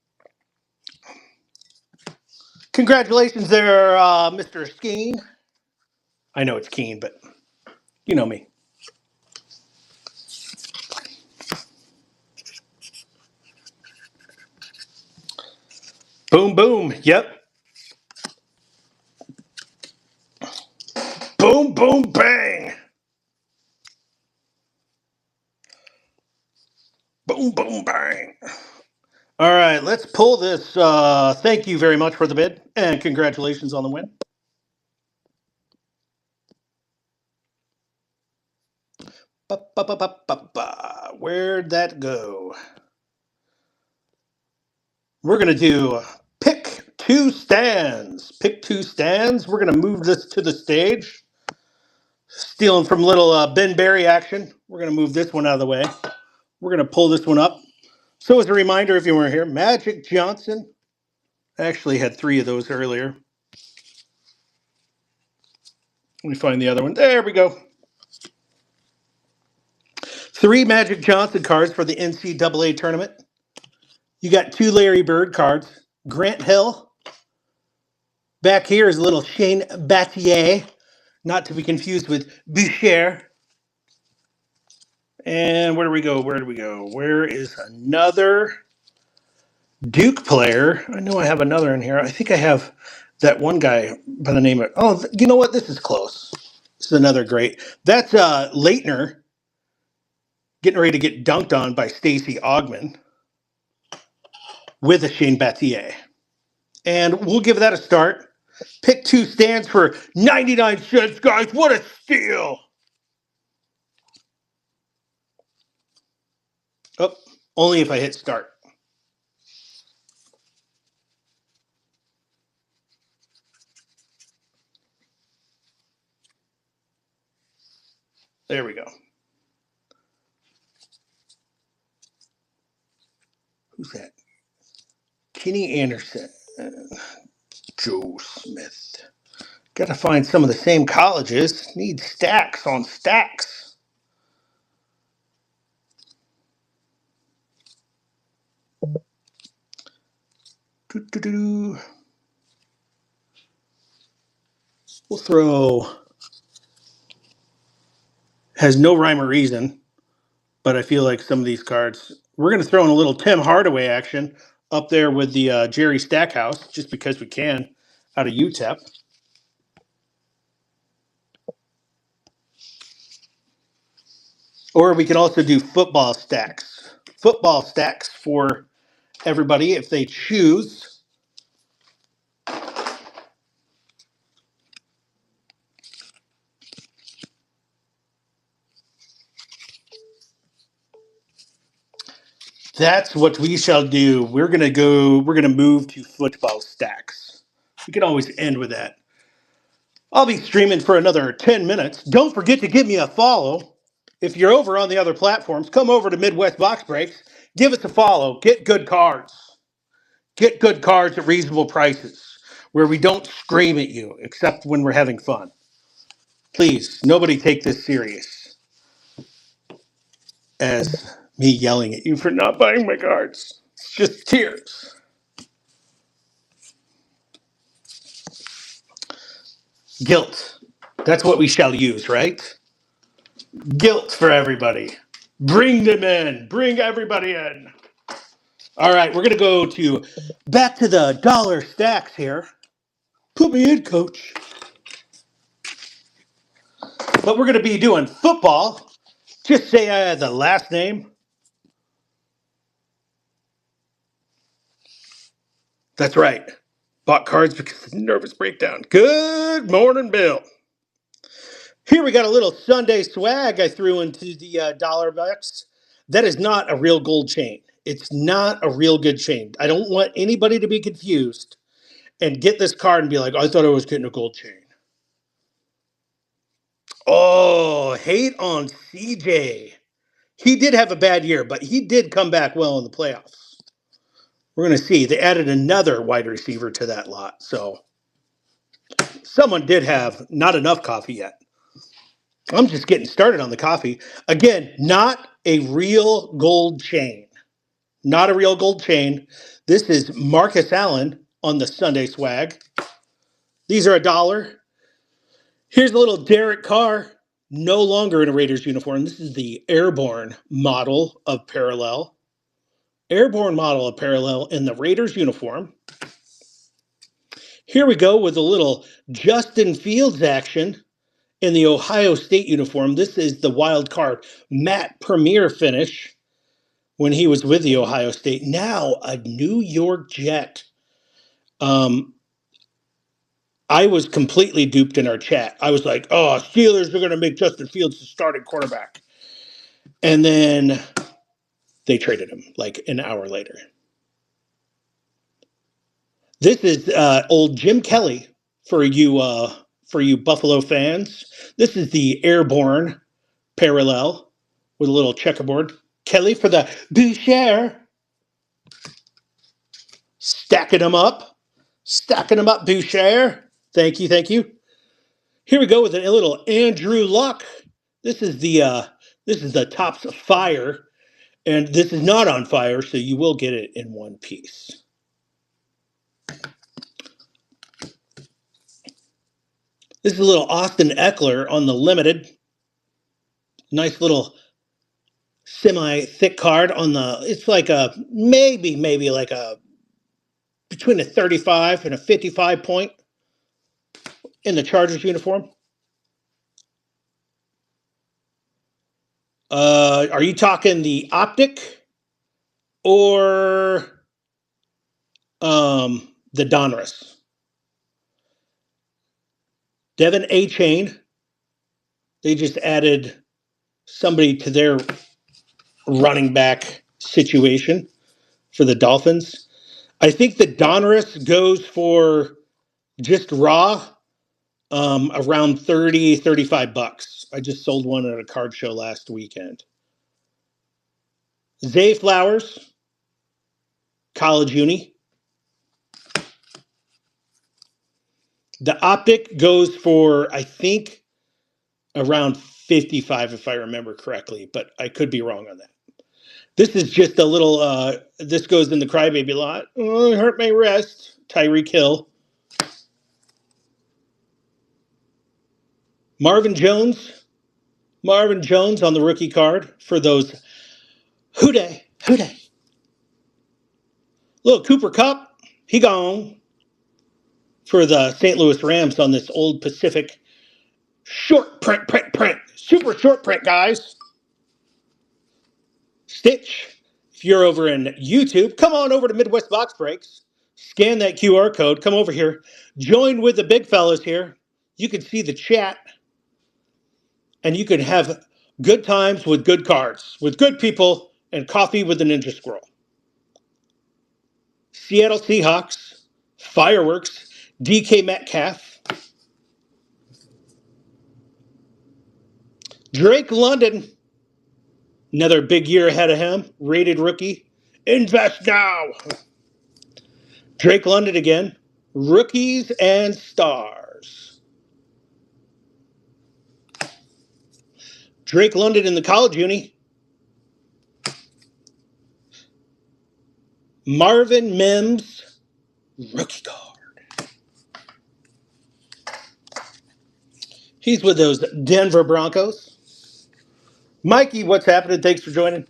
Congratulations there, Mr. Skeen. I know it's Keen, but you know me. Boom, boom. Yep. Boom, boom, bang. Boom, boom, bang. All right, let's pull this. Thank you very much for the bid, and congratulations on the win. Ba-ba-ba-ba-ba-ba. Where'd that go? We're going to do pick two stands. Pick two stands. We're going to move this to the stage. Stealing from little Ben Berry action. We're going to move this one out of the way. We're going to pull this one up. So as a reminder, if you weren't here, Magic Johnson. I actually had three of those earlier. Let me find the other one. There we go. Three Magic Johnson cards for the NCAA tournament. You got two Larry Bird cards. Grant Hill. Back here is a little Shane Battier, not to be confused with Boucher. And where do we go? Where do we go? Where is another Duke player? I know I have another in here. I think I have that one guy by the name of. Oh, you know what? This is close. This is another great. That's Leitner getting ready to get dunked on by Stacey Augman with a Shane Battier. And we'll give that a start. Pick two stands for 99 cents, guys. What a steal! Oh, only if I hit start. There we go. Who's that? Kenny Anderson. Joe Smith. Got to find some of the same colleges. Need stacks on stacks. Doo-doo-doo. We'll throw. Has no rhyme or reason, but I feel like some of these cards. We're going to throw in a little Tim Hardaway action up there with the Jerry Stackhouse, just because we can, out of UTEP. Or we can also do football stacks. Football stacks for everybody if they choose. That's what we shall do. We're going to move to football stacks. We can always end with that. I'll be streaming for another 10 minutes. Don't forget to give me a follow. If you're over on the other platforms, come over to Midwest Box Breaks. Give us a follow. Get good cards. Get good cards at reasonable prices where we don't scream at you, except when we're having fun. Please, nobody take this serious as me yelling at you for not buying my cards. It's just tears. Guilt. That's what we shall use, right? Guilt for everybody. Bring them in. Bring everybody in. All right, we're going to go to back to the dollar stacks here. Put me in, coach. But we're going to be doing football. Just say I had the last name. That's right. Bought cards because of nervous breakdown. Good morning, Bill. Here we got a little Sunday swag I threw into the dollar bucks. That is not a real gold chain. It's not a real good chain. I don't want anybody to be confused and get this card and be like, I thought I was getting a gold chain. Oh, hate on CJ. He did have a bad year, but he did come back well in the playoffs. We're going to see. They added another wide receiver to that lot. So someone did have not enough coffee yet. I'm just getting started on the coffee. Again, not a real gold chain. Not a real gold chain. This is Marcus Allen on the Sunday swag. These are $1. Here's a little Derek Carr, no longer in a Raiders uniform. This is the Airborne model of Parallel. Airborne model of Parallel in the Raiders uniform. Here we go with a little Justin Fields action in the Ohio State uniform. This is the wild card Matt Premier finish when he was with the Ohio State. Now a New York Jet. I was completely duped in our chat. I was like, oh, Steelers are going to make Justin Fields the starting quarterback. And then they traded him like an hour later. This is old Jim Kelly for you Buffalo fans. This is the Airborne Parallel with a little checkerboard. Kelly for the Boucher. Stacking them up. Boucher. Thank you. Here we go with a little Andrew Luck. This is the Topps Fire, and this is not on fire, so you will get it in one piece. This is a little Austin Eckler on the limited. Nice little semi-thick card on the. It's like a maybe like a between a 35 and a 55 point in the Chargers uniform. Are you talking the optic or the Donruss? Devin A. Chain. They just added somebody to their running back situation for the Dolphins. I think the Donruss goes for just raw around $35. I just sold one at a card show last weekend. Zay Flowers, college uni. The optic goes for, I think, around 55 if I remember correctly, but I could be wrong on that. This is just a little, this goes in the crybaby lot. Oh, it hurt my wrist. Tyreek Hill. Marvin Jones on the rookie card for those Houday. Little Cooper Kupp, he gone for the St. Louis Rams on this Old Pacific short print. Super short print, guys. Stitch, if you're over in YouTube, come on over to Midwest Box Breaks. Scan that QR code. Come over here. Join with the big fellas here. You can see the chat. And you can have good times with good cards, with good people, and coffee with the NinjaSquirrel. Seattle Seahawks, Fireworks, DK Metcalf, Drake London, another big year ahead of him, rated rookie. Invest now. Drake London again, rookies and stars. Drake London in the college uni. Marvin Mims, rookie card. He's with those Denver Broncos. Mikey, what's happening? Thanks for joining.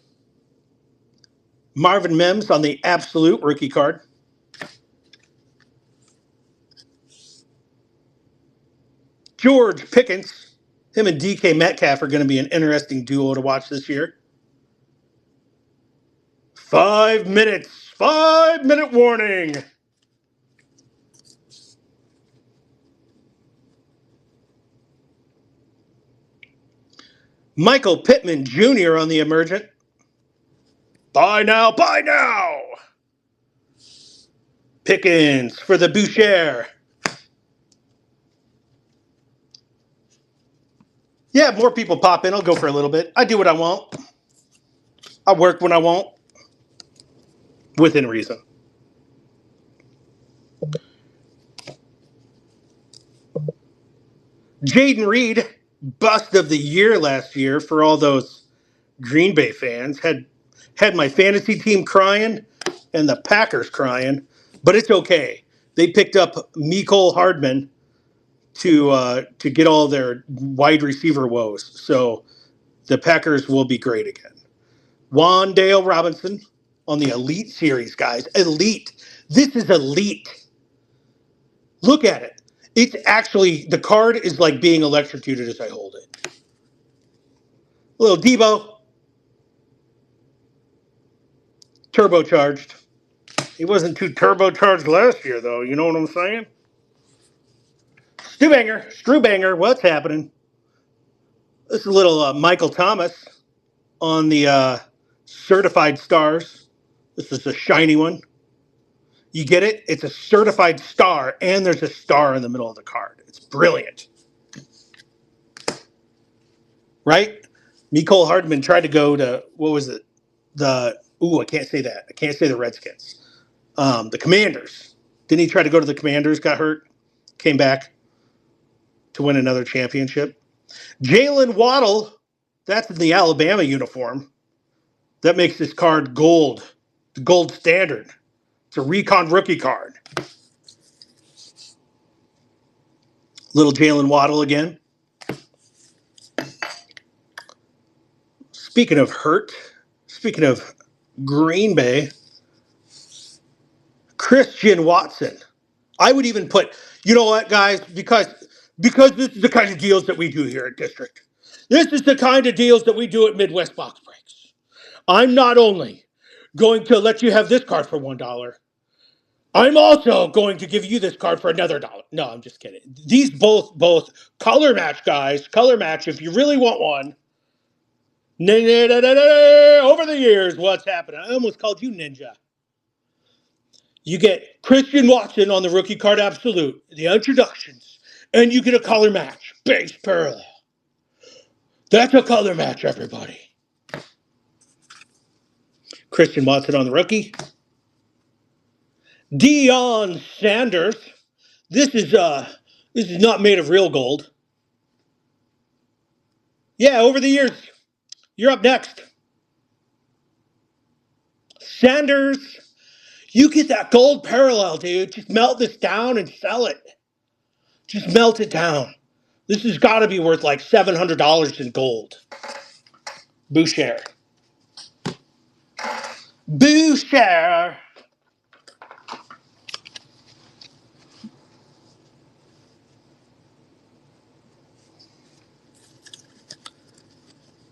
Marvin Mims on the absolute rookie card. George Pickens, him and DK Metcalf are going to be an interesting duo to watch this year. 5 minutes. 5-minute warning. Michael Pittman Jr. on the emergent. Buy now. Pickens for the Boucher. Yeah, more people pop in. I'll go for a little bit. I do what I want. I work when I want. Within reason. Jaden Reed, bust of the year last year for all those Green Bay fans. Had my fantasy team crying and the Packers crying, but it's okay They picked up Mecole Hardman to get all their wide receiver woes. So the Packers will be great again. Wandale Robinson on the Elite Series, guys. Elite. This is elite. Look at it. It's actually, the card is like being electrocuted as I hold it. A little Debo. Turbocharged. He wasn't too turbocharged last year, though. You know what I'm saying? Strubanger, what's happening? This is a little Michael Thomas on the certified stars. This is a shiny one. You get it? It's a certified star, and there's a star in the middle of the card. It's brilliant. Right? Mecole Hardman tried to go to, what was it? I can't say that. I can't say the Redskins. The Commanders. Didn't he try to go to the Commanders, got hurt, came back to win another championship? Jalen Waddle, that's in the Alabama uniform. That makes this card gold, the gold standard. It's a recon rookie card. Little Jalen Waddle again. Speaking of hurt, speaking of Green Bay, Christian Watson. I would even put, you know what, guys, because this is the kind of deals that we do here at District. This is the kind of deals that we do at Midwest Box Breaks. I'm not only going to let you have this card for $1, I'm also going to give you this card for another $1. No, I'm just kidding. These both color match, guys. Color match if you really want one. Over the years, what's happened? I almost called you Ninja. You get Christian Watson on the rookie card absolute, the introductions, and you get a color match, base parallel. That's a color match, everybody. Christian Watson on the rookie. Deion Sanders. This is not made of real gold. Yeah, over the years. You're up next. Sanders. You get that gold parallel, dude. Just melt this down and sell it. Just melt it down. This has got to be worth like $700 in gold. Boucher. Boucher.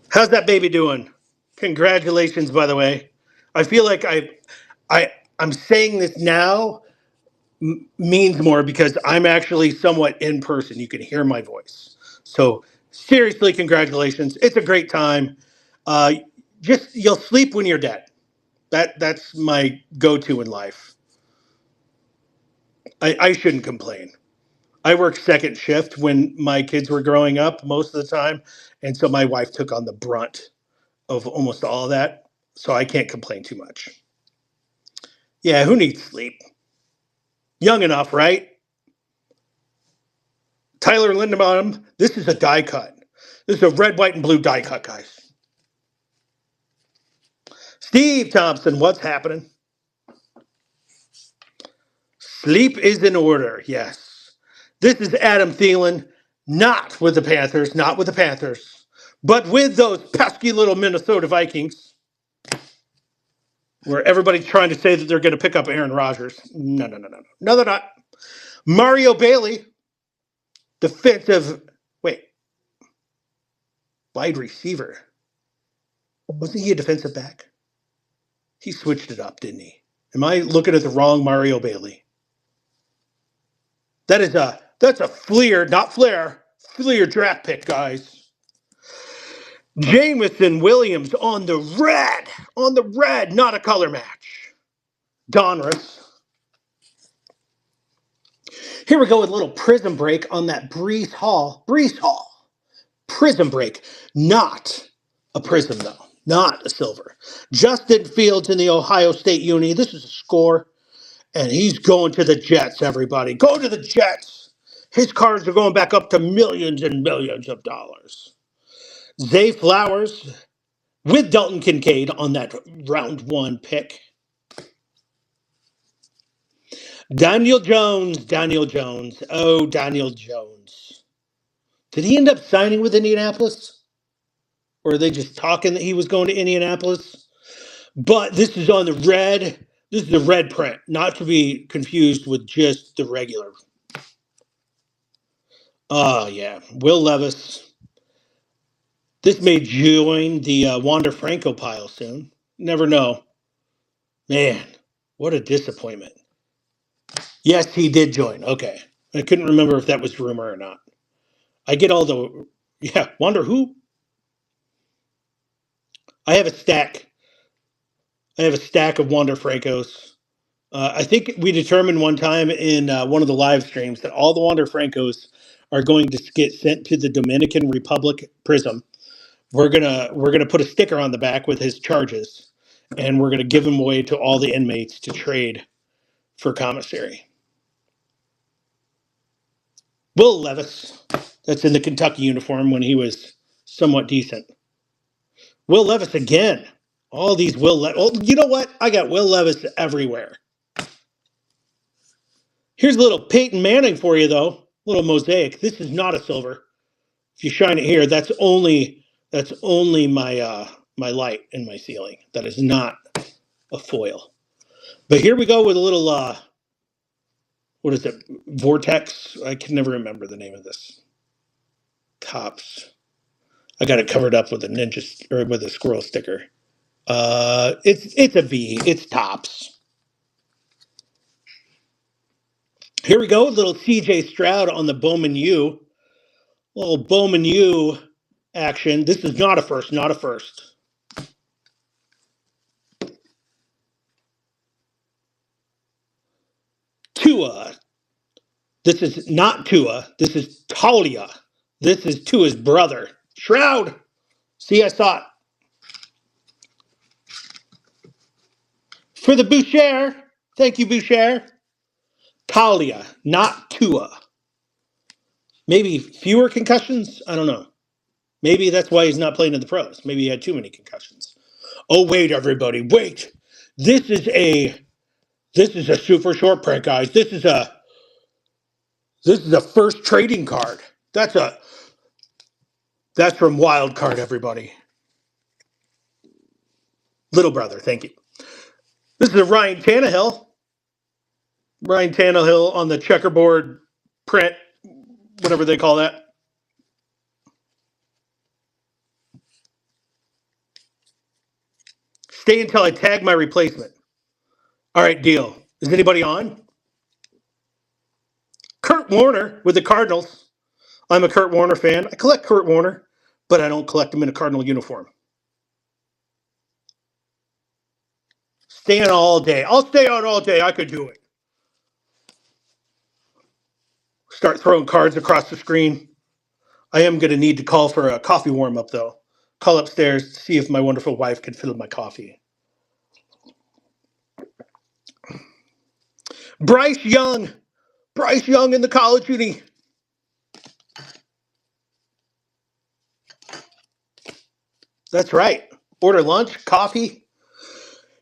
How's that baby doing? Congratulations, by the way. I feel like I'm saying this now means more because I'm actually somewhat in person. You can hear my voice. So seriously, congratulations. It's a great time. Uh, just you'll sleep when you're dead. That's my go-to in life. I shouldn't complain. I worked second shift when my kids were growing up most of the time, and so my wife took on the brunt of almost all of that. So I can't complain too much. Yeah, who needs sleep? Young enough, right? Tyler Lindenbaum, this is a die cut. This is a red, white, and blue die cut, guys. Steve Thompson, what's happening? Sleep is in order, yes. This is Adam Thielen, not with the Panthers, but with those pesky little Minnesota Vikings, where everybody's trying to say that they're going to pick up Aaron Rodgers. No. No, they're not. Mario Bailey, defensive, wait, wide receiver. Wasn't he a defensive back? He switched it up, didn't he? Am I looking at the wrong Mario Bailey? That's a Fleer, not Flair. Fleer draft pick, guys. Jamison Williams on the red, not a color match. Donruss. Here we go with a little prism break on that Breece Hall. Prism break. Not a prism, though. Not a silver. Justin Fields in the Ohio State Uni. This is a score. And he's going to the Jets, everybody. Go to the Jets. His cards are going back up to millions and millions of dollars. Zay Flowers with Dalton Kincaid on that round one pick. Daniel Jones. Daniel Jones. Oh, Daniel Jones. Did he end up signing with Indianapolis? Or are they just talking that he was going to Indianapolis? But this is on the red. This is the red print, not to be confused with just the regular. Oh, yeah. Will Levis. This may join the Wander Franco pile soon. Never know. Man, what a disappointment. Yes, he did join. Okay. I couldn't remember if that was rumor or not. I get all the. Yeah, Wander who? I have a stack. I have a stack of Wander Francos. I think we determined one time in one of the live streams that all the Wander Francos are going to get sent to the Dominican Republic prison. We're gonna put a sticker on the back with his charges, and we're gonna give them away to all the inmates to trade for commissary. Will Levis, that's in the Kentucky uniform when he was somewhat decent. Will Levis again. All these Will Levis. Oh, you know what? I got Will Levis everywhere. Here's a little Peyton Manning for you, though. A little mosaic. This is not a silver. If you shine it here, that's only my light in my ceiling. That is not a foil. But here we go with a little what is it? Vortex. I can never remember the name of this. Tops. I got it covered up with a ninja or with a squirrel sticker. It's a V. It's tops. Here we go. Little CJ Stroud on the Bowman U. Little Bowman U action. This is not a first. Not a first. Tua. This is not Tua. This is Talia. This is Tua's brother. Shroud. See, I saw it. For the Boucher. Thank you, Boucher. Talia, not Tua. Maybe fewer concussions? I don't know. Maybe that's why he's not playing in the pros. Maybe he had too many concussions. Oh, wait, everybody, wait. This is a super short print, guys. This is a first trading card. That's from Wild Card, everybody. Little brother, thank you. This is a Ryan Tannehill. Ryan Tannehill on the checkerboard print, whatever they call that. Stay until I tag my replacement. All right, deal. Is anybody on? Kurt Warner with the Cardinals. I'm a Kurt Warner fan. I collect Kurt Warner, but I don't collect him in a Cardinal uniform. Stay on all day. I'll stay on all day. I could do it. Start throwing cards across the screen. I am going to need to call for a coffee warm up, though. Call upstairs to see if my wonderful wife can fill my coffee. Bryce Young. Bryce Young in the college uni. That's right. Order lunch, coffee.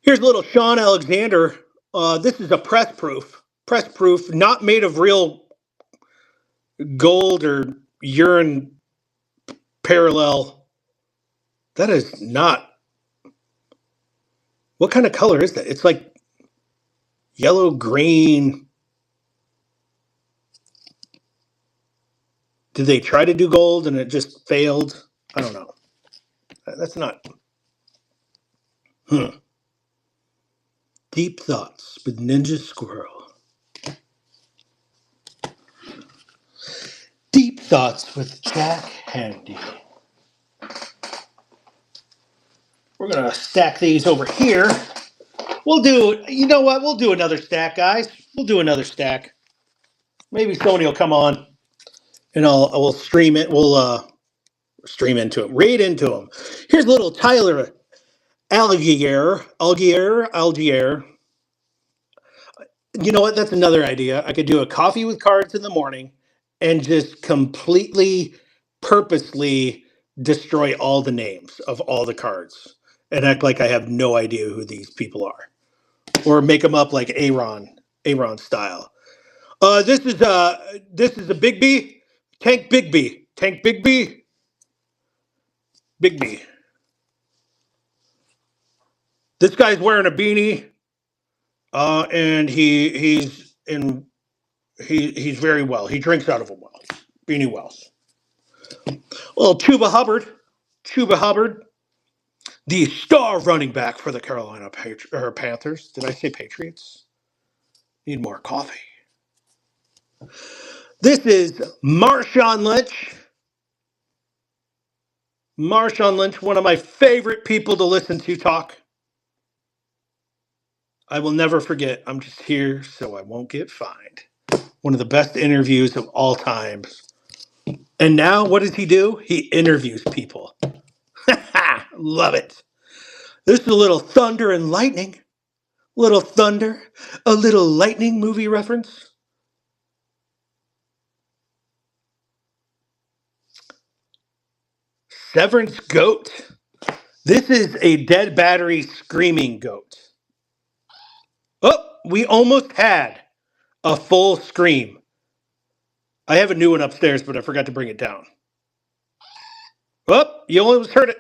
Here's a little Sean Alexander. This is a press proof. Press proof, not made of real gold or urine parallel. That is not. What kind of color is that? It's like yellow, green. Did they try to do gold and it just failed? I don't know. That's not. Deep Thoughts with NinjaSquirrel. Deep Thoughts with Jack Handy. We're going to stack these over here. You know what? We'll do another stack, guys. We'll do another stack. Maybe Sony will come on and we'll stream it. We'll stream into him, raid into him. Here's a little Tyler Algier. You know what? That's another idea. I could do a coffee with cards in the morning and just completely, purposely destroy all the names of all the cards and act like I have no idea who these people are. Or make them up like Aaron Aaron style. This is a Big B, Tank Big B, Tank Big B, Big B. This guy's wearing a beanie, and he's very well. He drinks out of a well, Beanie Wells. Well, Chuba Hubbard, the star running back for the Carolina Panthers. Did I say Patriots? Need more coffee. This is Marshawn Lynch. Marshawn Lynch, one of my favorite people to listen to talk. I will never forget. I'm just here so I won't get fined. One of the best interviews of all times. And now, what does he do? He interviews people. Love it. This is a little thunder and lightning. Little thunder, a little lightning movie reference. Severance goat. This is a dead battery screaming goat. Oh, we almost had a full scream. I have a new one upstairs, but I forgot to bring it down. Oh, you almost heard it.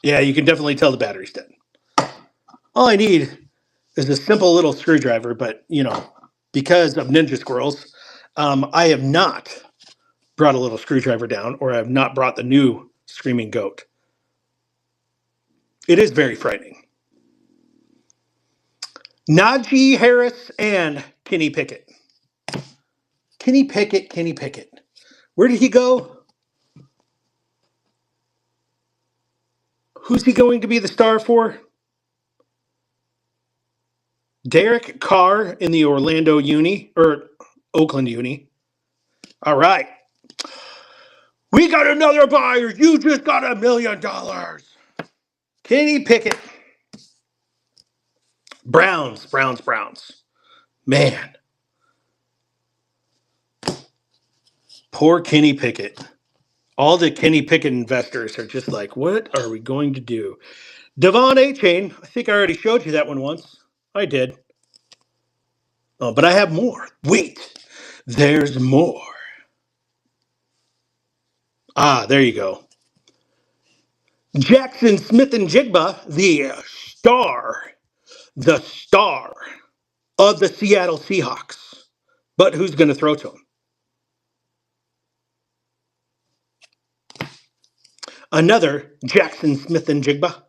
Yeah, you can definitely tell the battery's dead. All I need is a simple little screwdriver, but because of Ninja Squirrels, I have not brought a little screwdriver down, or I have not brought the new screaming goat. It is very frightening. Najee Harris and Kenny Pickett. Kenny Pickett. Where did he go? Who's he going to be the star for? Derek Carr in the Orlando Uni, or Oakland Uni. All right. We got another buyer. You just got $1 million. Kenny Pickett. Browns. Man. Poor Kenny Pickett. All the Kenny Pickett investors are just like, what are we going to do? Devon A-Chain. I think I already showed you that one once. I did. Oh, but I have more. Wait. There's more. Ah, there you go. Jackson Smith and Jigba, the star of the Seattle Seahawks. But who's going to throw to him? Another Jackson Smith and Jigba.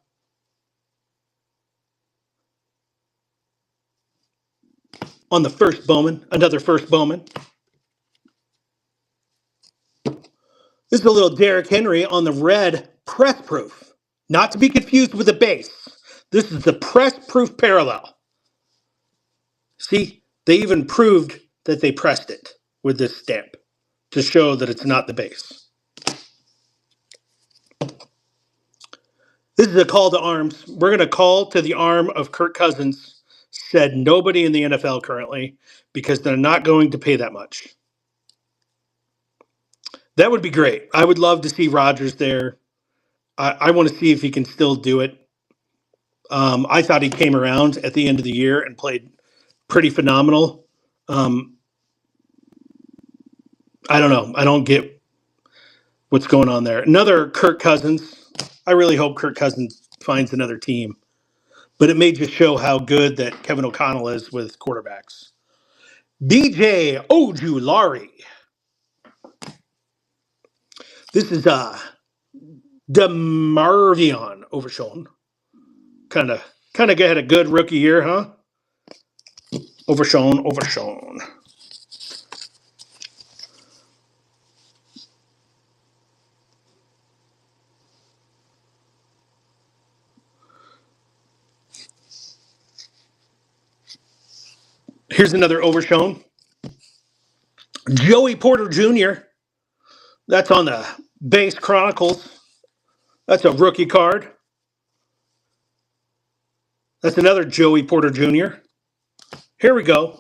On the first Bowman, another first Bowman. This is a little Derrick Henry on the red press proof. Not to be confused with the base. This is the press proof parallel. See, they even proved that they pressed it with this stamp to show that it's not the base. This is a call to arms. We're going to call to the arm of Kirk Cousins, said nobody in the NFL currently, because they're not going to pay that much. That would be great. I would love to see Rodgers there. I want to see if he can still do it. I thought he came around at the end of the year and played pretty phenomenal. I don't know. I don't get what's going on there. Another Kirk Cousins. I really hope Kirk Cousins finds another team. But it may just show how good that Kevin O'Connell is with quarterbacks. BJ Ojulari. This is DeMarvion Overshown. Kind of had a good rookie year, huh? Overshown. Here's another Overshown. Joey Porter Jr. That's on the Base Chronicles. That's a rookie card. That's another Joey Porter Jr. Here we go.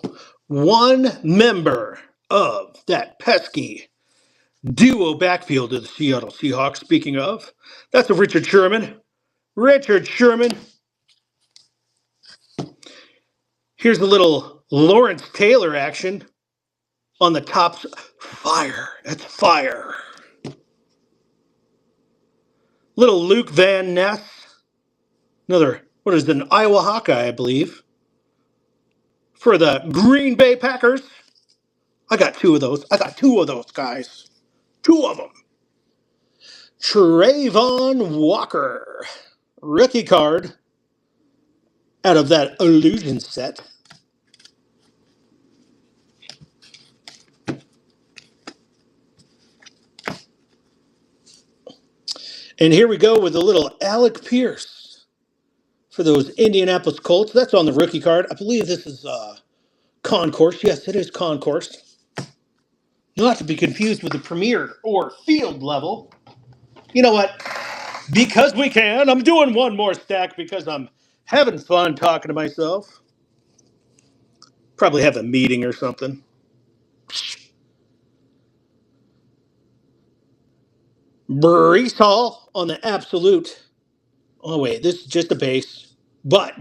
One member of that pesky duo backfield of the Seattle Seahawks, speaking of. That's a Richard Sherman. Richard Sherman. Here's a little Lawrence Taylor action on the tops. Fire. That's fire. Little Luke Van Ness. Another, what is it, an Iowa Hawkeye, I believe, for the Green Bay Packers. I got two of those. I got two of those guys. Two of them. Trayvon Walker. Rookie card out of that illusion set. And here we go with a little Alec Pierce for those Indianapolis Colts. That's on the rookie card. I believe this is concourse. Yes, it is concourse. Not to be confused with the premier or field level. You know what? Because we can, I'm doing one more stack because I'm having fun talking to myself. Probably have a meeting or something. Brees Hall on the absolute. Oh, wait, this is just a base. But,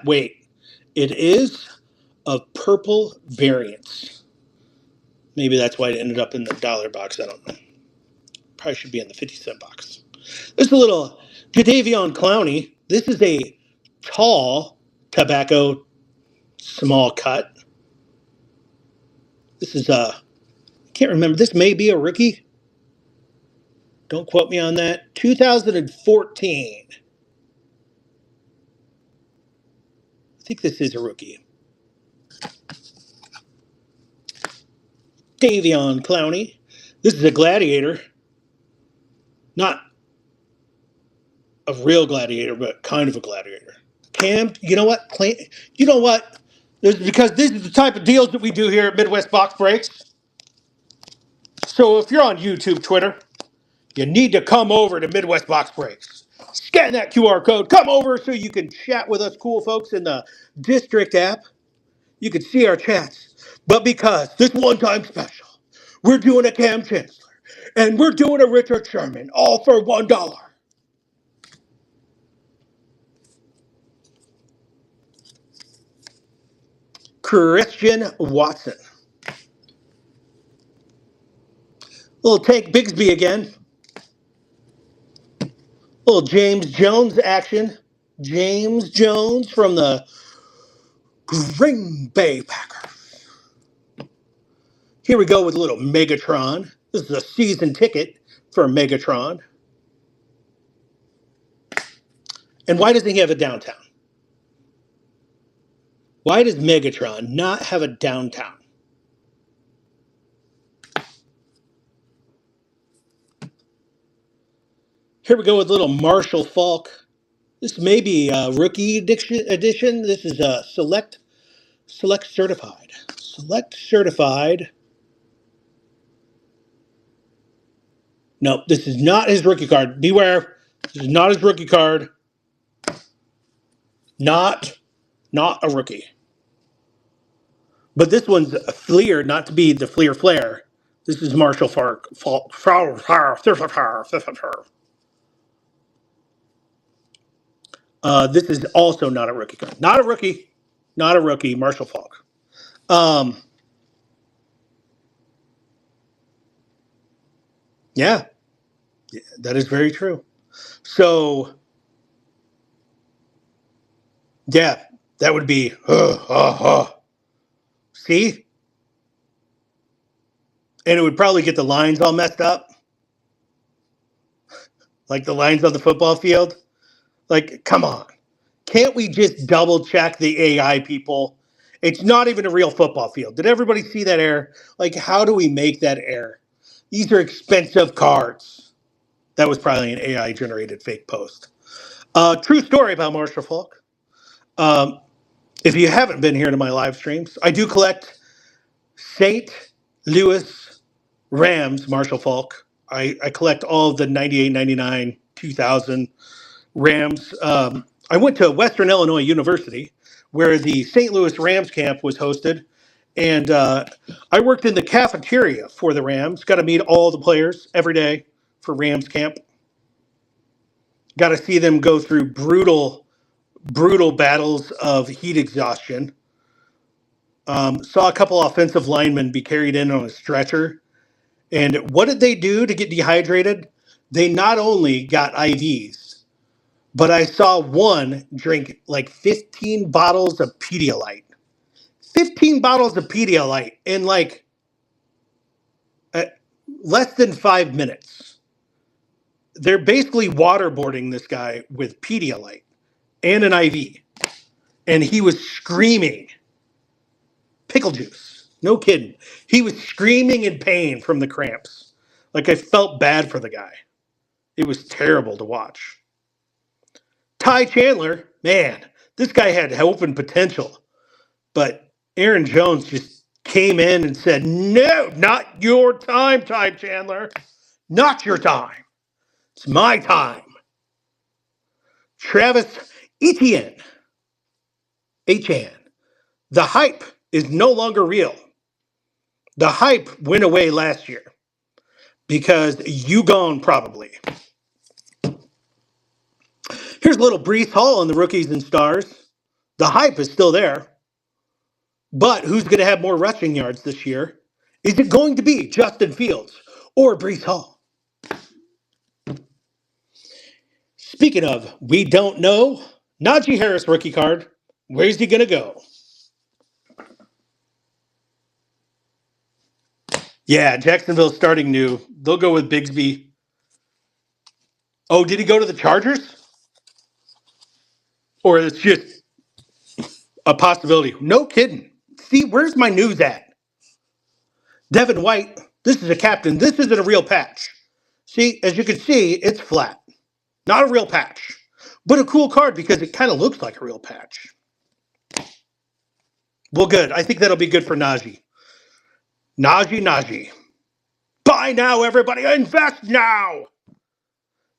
wait. It is a purple variance. Maybe that's why it ended up in the dollar box. I don't know. Probably should be in the 50-cent box. There's a little Jadeveon Clowney. This is a tall tobacco small cut. This is a, I can't remember. This may be a rookie. Don't quote me on that. 2014. I think this is a rookie. Davion Clowney. This is a gladiator. Not a real gladiator, but kind of a gladiator. Cam, you know what? You know what? Because this is the type of deals that we do here at Midwest Box Breaks. So if you're on YouTube, Twitter, you need to come over to Midwest Box Breaks. Scan that QR code. Come over so you can chat with us cool folks in the District app. You can see our chats. But because this one-time special, we're doing a Cam Chancellor and we're doing a Richard Sherman, all for $1. Christian Watson. Little Tank Bigsby again. Little James Jones action. James Jones from the Green Bay Packers. Here we go with a little Megatron. This is a season ticket for Megatron. And why doesn't he have a downtown? Why does Megatron not have a downtown? Here we go with little Marshall Falk. This may be a rookie edition. This is a select certified. Select certified. No, this is not his rookie card. Beware. This is not his rookie card. Not a rookie. But this one's a Fleer, not to be the Fleer Flare. This is Marshall Falk. This is also not a rookie card. Not a rookie. Not a rookie. Marshall Falk. Yeah, that is very true. So, yeah, that would be. See? And it would probably get the lines all messed up. Like the lines on the football field. Like, come on. Can't we just double check the AI people? It's not even a real football field. Did everybody see that error? Like, how do we make that error? These are expensive cards. That was probably an AI generated fake post. True story about Marshall Falk. If you haven't been here to my live streams, I do collect St. Louis Rams Marshall Falk. I collect all of the 98, 99, 2000 Rams. I went to Western Illinois University where the St. Louis Rams camp was hosted. And I worked in the cafeteria for the Rams. Got to meet all the players every day for Rams camp. Got to see them go through brutal battles of heat exhaustion. Saw a couple offensive linemen be carried in on a stretcher. And what did they do to get dehydrated? They not only got IVs, but I saw one drink like 15 bottles of Pedialyte. 15 bottles of Pedialyte in like uh, less than 5 minutes. They're basically waterboarding this guy with Pedialyte and an IV. And he was screaming pickle juice. No kidding. He was screaming in pain from the cramps. Like I felt bad for the guy. It was terrible to watch. Ty Chandler, man, this guy had hope and potential. But Aaron Jones just came in and said, no, not your time, Ty Chandler. Not your time. It's my time. Travis Etienne, Etienne. The hype is no longer real. The hype went away last year because you gone probably. Here's a little Breece Hall on the rookies and stars. The hype is still there. But who's going to have more rushing yards this year? Is it going to be Justin Fields or Breece Hall? Speaking of, we don't know. Najee Harris rookie card. Where's he going to go? Yeah, Jacksonville's starting new. They'll go with Bigsby. Oh, did he go to the Chargers? Or it's just a possibility? No kidding. See, where's my news at? Devin White, this is a captain. This isn't a real patch. See, as you can see, it's flat. Not a real patch, but a cool card because it kind of looks like a real patch. Well, good. I think that'll be good for Najee. Najee. Buy now, everybody. Invest now.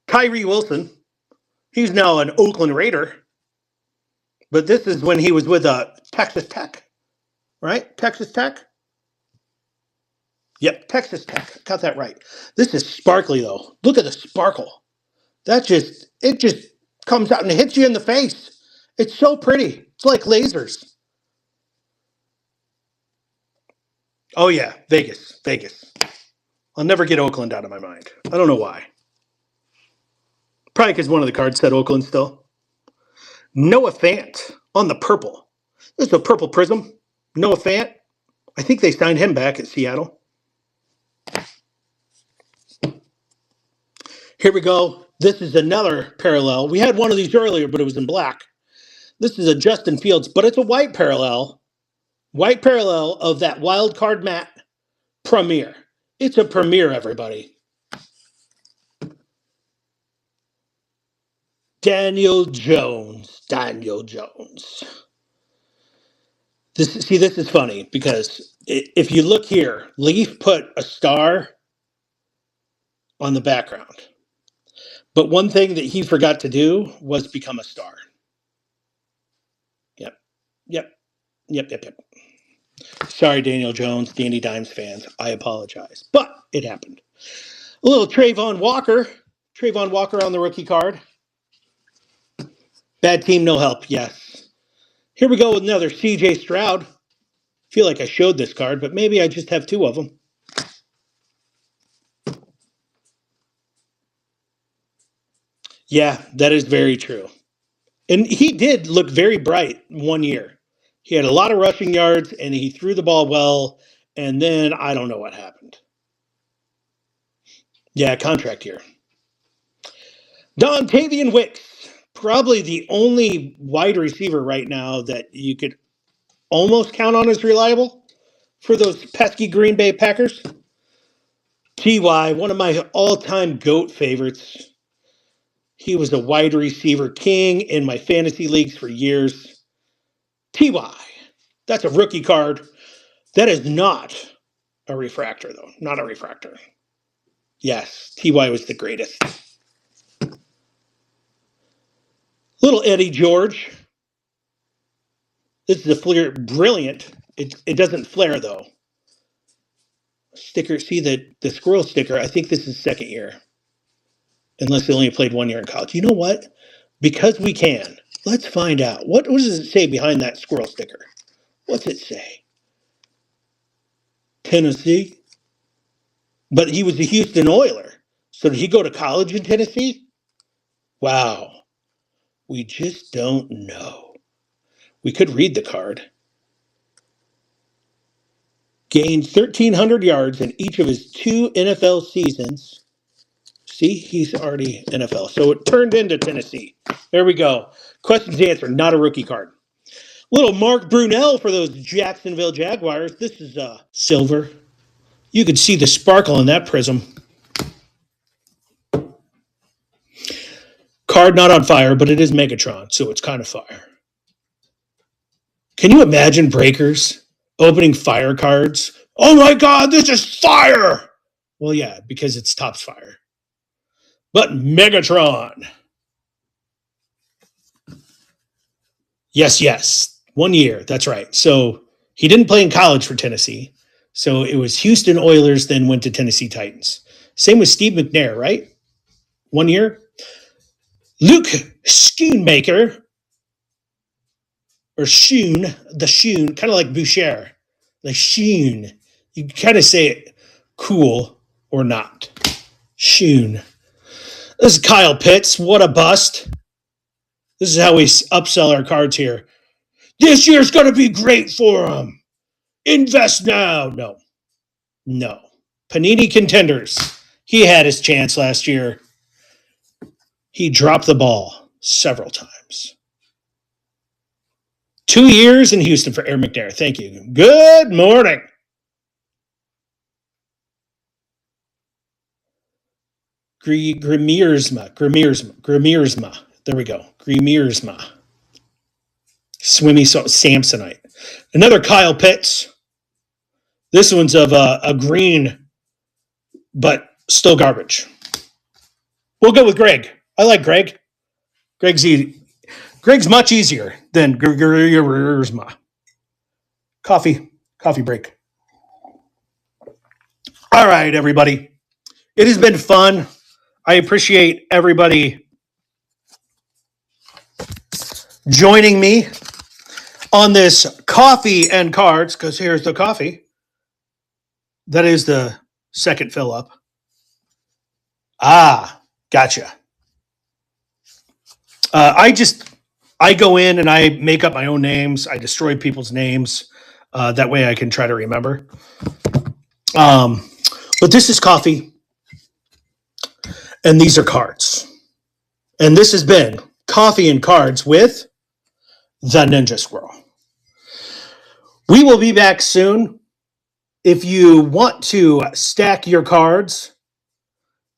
Tyree Wilson. He's now an Oakland Raider. But this is when he was with Texas Tech, right? Texas Tech? Yep, Texas Tech. Got that right. This is sparkly, though. Look at the sparkle. It just comes out and hits you in the face. It's so pretty. It's like lasers. Oh, yeah, Vegas. I'll never get Oakland out of my mind. I don't know why. Probably because one of the cards said Oakland still. Noah Fant on the purple. This is a purple prism. Noah Fant. I think they signed him back at Seattle. Here we go. This is another parallel. We had one of these earlier, but it was in black. This is a Justin Fields, but it's a white parallel. White parallel of that wild card mat premiere. It's a premiere, everybody. Daniel Jones. This is funny because if you look here, Leaf put a star on the background. But one thing that he forgot to do was become a star. Yep. Sorry, Daniel Jones, Danny Dimes fans. I apologize. But it happened. A little Trayvon Walker. Trayvon Walker on the rookie card. Bad team, no help. Yes. Here we go with another CJ Stroud. Feel like I showed this card, but maybe I just have two of them. Yeah, that is very true. And he did look very bright one year. He had a lot of rushing yards, and he threw the ball well, and then I don't know what happened. Yeah, contract year. Dontavian Wicks, probably the only wide receiver right now that you could almost count on as reliable for those pesky Green Bay Packers. T.Y., one of my all-time GOAT favorites. He was a wide receiver king in my fantasy leagues for years. T.Y., that's a rookie card. That is not a refractor, though. Not a refractor. Yes, T.Y. was the greatest. Little Eddie George. This is a flare. Brilliant. It doesn't flare, though. Sticker. See the squirrel sticker? I think this is second year. unless they only played 1 year in college. You know what? Because we can, let's find out. What does it say behind that squirrel sticker? What's it say? Tennessee? But he was a Houston Oiler. So did he go to college in Tennessee? Wow. We just don't know. We could read the card. Gained 1,300 yards in each of his 2 NFL seasons. See, he's already NFL. So it turned into Tennessee. There we go. Questions answered, not a rookie card. Little Mark Brunell for those Jacksonville Jaguars. This is silver. You could see the sparkle in that prism. Card not on fire, but it is Megatron, so it's kind of fire. Can you imagine breakers opening fire cards? Oh my God, this is fire! Well, yeah, because it's Topps Fire. But Megatron. Yes. 1 year, that's right. So he didn't play in college for Tennessee. So it was Houston Oilers, then went to Tennessee Titans. Same with Steve McNair, right? 1 year. Luke Schoonmaker, or Schoon, the Schoon, kind of like Boucher, the Schoon. You kind of say it cool or not. Schoon. This is Kyle Pitts. What a bust. This is how we upsell our cards here. This year's going to be great for him. Invest now. No. Panini Contenders. He had his chance last year. He dropped the ball several times. 2 years in Houston for Aaron McNair. Thank you. Good morning. Grimiersma. There we go. Grimiersma. Swimmy Samsonite. Another Kyle Pitts. This one's of a green, but still garbage. We'll go with Greg. I like Greg. Greg's much easier than Grimiersma. Coffee break. All right, everybody. It has been fun. I appreciate everybody joining me on this coffee and cards, because here's the coffee. That is the second fill up. Gotcha. I go in and I make up my own names. I destroy people's names. That way I can try to remember. But this is coffee. And these are cards. And this has been Coffee and Cards with the NinjaSquirrel. We will be back soon. If you want to stack your cards,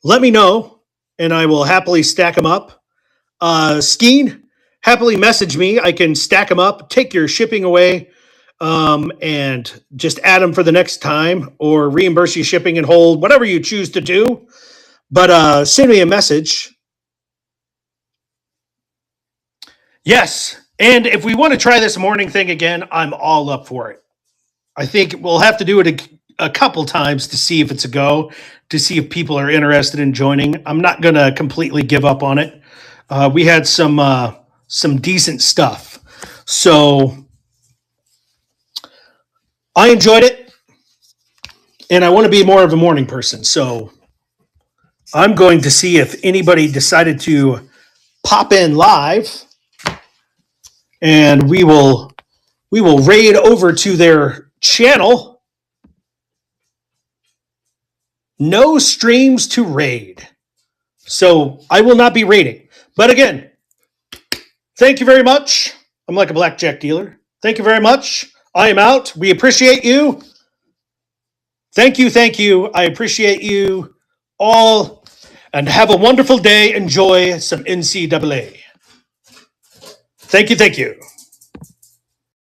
let me know, and I will happily stack them up. Skeen, happily message me. I can stack them up, take your shipping away, and just add them for the next time, or reimburse you shipping and hold, whatever you choose to do. But send me a message. Yes, and if we want to try this morning thing again, I'm all up for it. I think we'll have to do it a couple times to see if it's a go, to see if people are interested in joining. I'm not going to completely give up on it. We had some decent stuff. So I enjoyed it, and I want to be more of a morning person. So I'm going to see if anybody decided to pop in live, and we will raid over to their channel. No streams to raid. So I will not be raiding. But again, thank you very much. I'm like a blackjack dealer. Thank you very much. I am out. We appreciate you. Thank you. I appreciate you all. And have a wonderful day. Enjoy some NCAA. Thank you.